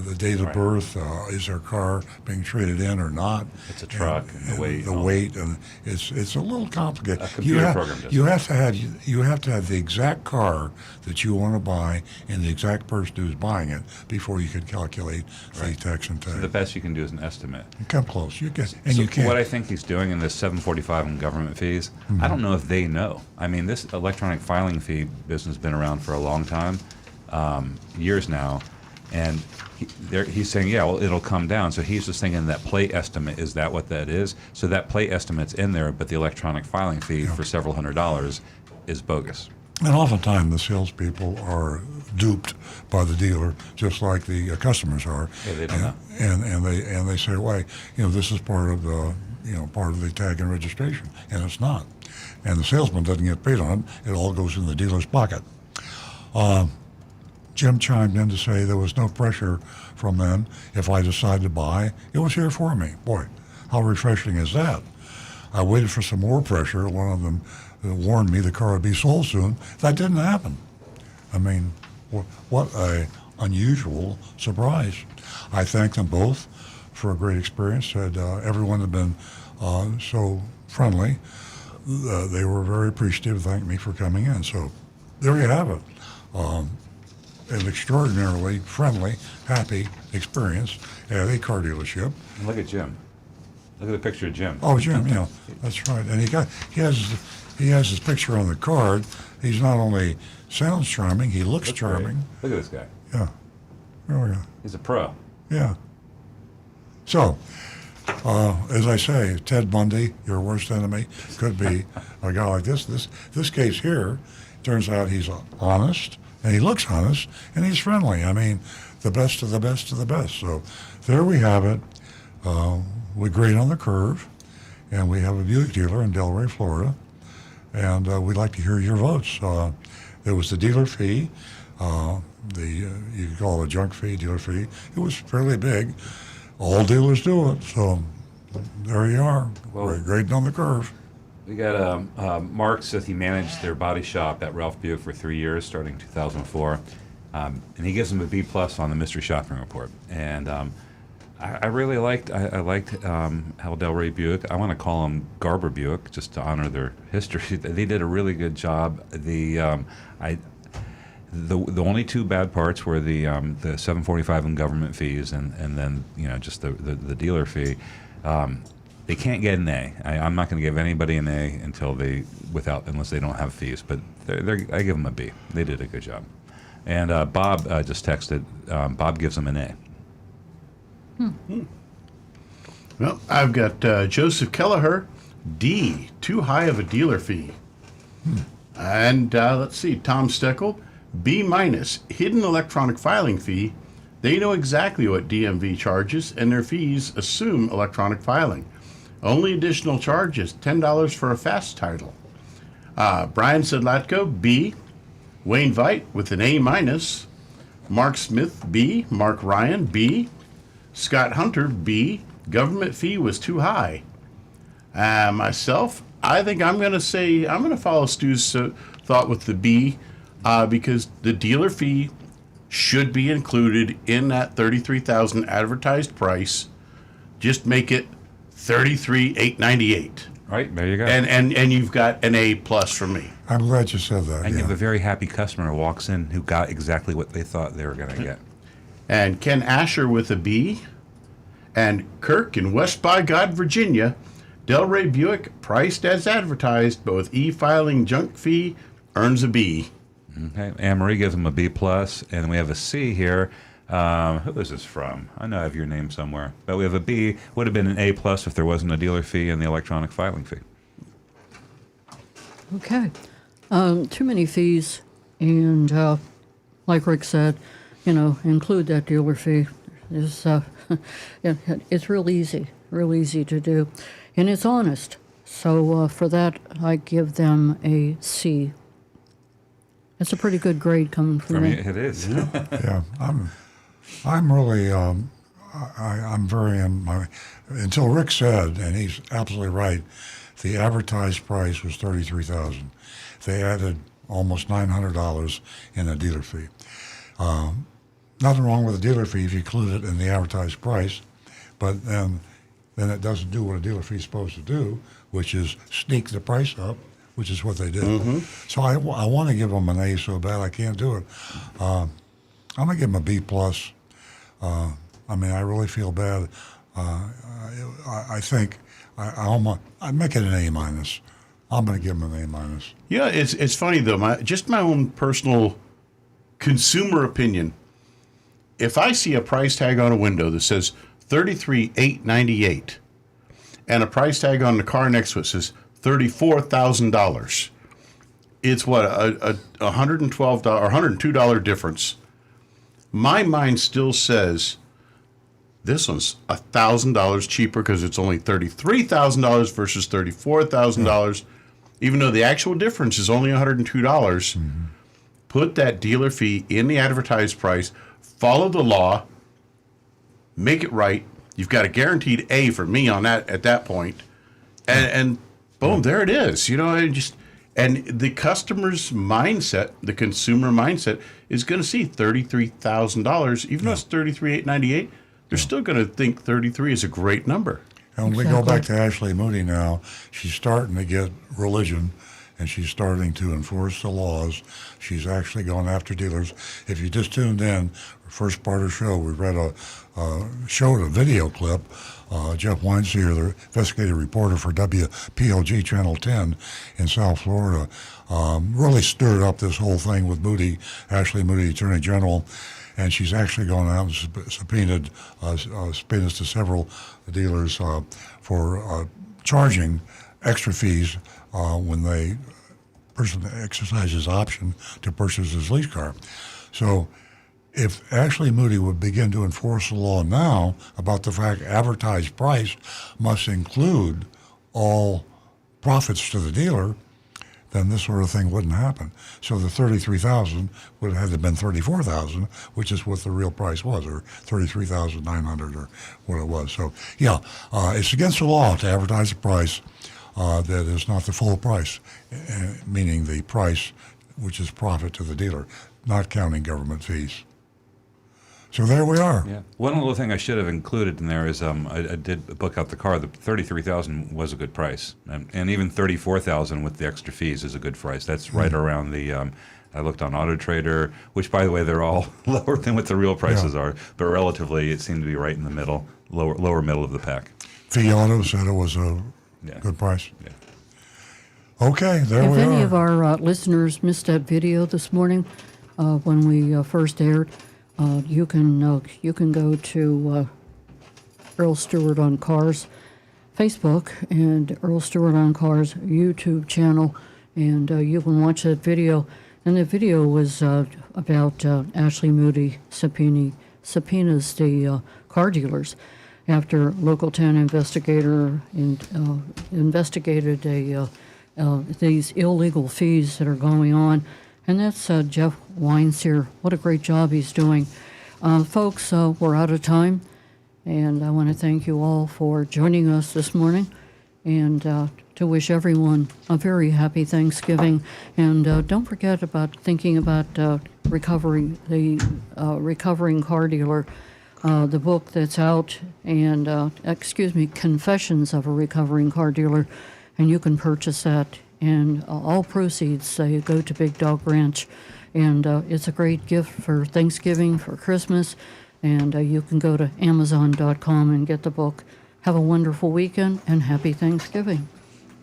the date of birth, is their car being traded in or not? It's a truck, and the weight. The weight, and it's a little complicated. A computer program does you have to have the exact car that you want to buy and the exact person who's buying it before you can calculate the tax and tag. So the best you can do is an estimate. Come close. You can, and so you can. What I think he's doing in this $745 in government fees, I don't know if they know. I mean, this electronic filing fee business has been around for a long time, years now, and he's saying, yeah, well, it'll come down. So he's just thinking that plate estimate, is that what that is? So that plate estimate's in there, but the electronic filing fee for several $100s is bogus. And oftentimes the salespeople are duped by the dealer, just like the customers are. Yeah, they don't know. And they say, "Why, this is part of the part of the tag and registration," and it's not. And the salesman doesn't get paid on it; it all goes in the dealer's pocket. Jim chimed in to say there was no pressure from them if I decided to buy. It was here for me. Boy, how refreshing is that? I waited for some more pressure. One of them warned me the car would be sold soon. That didn't happen. I mean, what a unusual surprise. I thanked them both for a great experience. Said everyone had been so friendly. They were very appreciative, thanked me for coming in. So there you have it. An extraordinarily friendly, happy experience at a car dealership. And look at Jim. Look at the picture of Jim. Oh, Jim, that's right. And he has his picture on the card. He's not only sounds charming, he looks charming. Great. Look at this guy. Yeah. Oh, yeah. He's a pro. Yeah. So, as I say, Ted Bundy, your worst enemy, could be a guy like this. This case here, turns out he's honest, and he looks honest, and he's friendly. I mean, the best of the best of the best. So there we have it. We grade on the curve, and we have a Buick dealer in Delray, Florida, and we'd like to hear your votes. There was the dealer fee, you could call it a junk fee, dealer fee. It was fairly big. All dealers do it, so there you are. Well, grading on the curve. We got Mark says he managed their body shop at Ralph Buick for 3 years, starting 2004, and he gives them a B+ on the mystery shopping report. And I really liked Hal Delray Buick. I want to call them Garber Buick just to honor their history. They did a really good job. The only two bad parts were the $745 in government fees and then just the dealer fee. They can't get an A. I'm not going to give anybody an A unless they don't have fees. But I give them a B. They did a good job. And Bob just texted. Bob gives them an A. Well, I've got Joseph Kelleher, D, too high of a dealer fee. And let's see, Tom Steckel, B-, hidden electronic filing fee. They know exactly what DMV charges, and their fees assume electronic filing. Only additional charge is $10 for a fast title. Brian Sedlatko, B. Wayne Veit with an A-. Mark Smith, B. Mark Ryan, B. Scott Hunter, B. Government fee was too high. Myself, I think I'm going to follow Stu's thought with the B, because the dealer fee should be included in that $33,000 advertised price. Just make it $33,898. Right, there you go. And you've got an A+ from me. I'm glad you said that. And you have a very happy customer who walks in who got exactly what they thought they were going to get. And Ken Asher with a B. And Kirk in West by God, Virginia. Delray Buick, priced as advertised, but with e-filing junk fee, earns a B. Okay, Anne-Marie gives them a B+, and we have a C here. Who is this from? I know I have your name somewhere. But we have a B. Would have been an A+ if there wasn't a dealer fee and the electronic filing fee. Okay. Too many fees, and like Rick said, include that dealer fee. It's real easy to do, and it's honest. So for that, I give them a C. It's a pretty good grade coming from me. It is. Yeah, I'm really, I'm very, until Rick said, and he's absolutely right, the advertised price was $33,000. They added almost $900 in a dealer fee. Nothing wrong with a dealer fee if you include it in the advertised price, but then it doesn't do what a dealer fee is supposed to do, which is sneak the price up, which is what they did. Mm-hmm. So I want to give them an A so bad I can't do it. I'm going to give them a B+. I really feel bad. I think I'd make it an A-. I'm going to give them an A-. Yeah, it's funny though. My own personal consumer opinion. If I see a price tag on a window that says $33,898, and a price tag on the car next to it says $34,000, it's what a $112 or $102 difference. My mind still says this one's $1,000 cheaper because it's only $33,000 versus $34,000, even though the actual difference is only $102. Mm-hmm. Put that dealer fee in the advertised price. Follow the law. Make it right. You've got a guaranteed A for me on that at that point, and boom, there it is. And the customer's mindset, the consumer mindset, is going to see $33,000, even though it's $33,898. They're still going to think 33 is a great number. And we go back to Ashley Moody now. She's starting to get religion, and she's starting to enforce the laws. She's actually going after dealers. If you just tuned in, first part of the show, we showed a video clip. Jeff Weinstein, the investigative reporter for WPLG Channel 10 in South Florida, really stirred up this whole thing with Moody, Ashley Moody, Attorney General. and she's actually gone out and subpoenaed subpoenas to several dealers for charging extra fees when the person exercises option to purchase his lease car. So if Ashley Moody would begin to enforce the law now about the fact advertised price must include all profits to the dealer, then this sort of thing wouldn't happen. So the $33,000 would have been $34,000, which is what the real price was, or $33,900, or what it was. So yeah, it's against the law to advertise a price that is not the full price, meaning the price which is profit to the dealer, not counting government fees. So there we are. Yeah. One little thing I should have included in there is I did book out the car. The $33,000 was a good price, and even $34,000 with the extra fees is a good price. That's right around the. I looked on Auto Trader, which, by the way, they're all lower than what the real prices are, but relatively, it seemed to be right in the middle, lower middle of the pack. Fee Auto said it was a good price. Yeah. Okay, there we are. If any of our listeners missed that video this morning when we first aired, you can go to Earl Stewart on Cars Facebook and Earl Stewart on Cars YouTube channel, and you can watch that video. And the video was about Ashley Moody subpoenas the car dealers after local town investigator investigated these illegal fees that are going on. And that's Jeff Wines here. What a great job he's doing. Folks, we're out of time, and I want to thank you all for joining us this morning, and to wish everyone a very happy Thanksgiving. And don't forget about thinking about recovering car dealer, the book that's out, and Confessions of a Recovering Car Dealer, and you can purchase that. And all proceeds go to Big Dog Ranch, and it's a great gift for Thanksgiving, for Christmas, and you can go to Amazon.com and get the book. Have a wonderful weekend and happy Thanksgiving.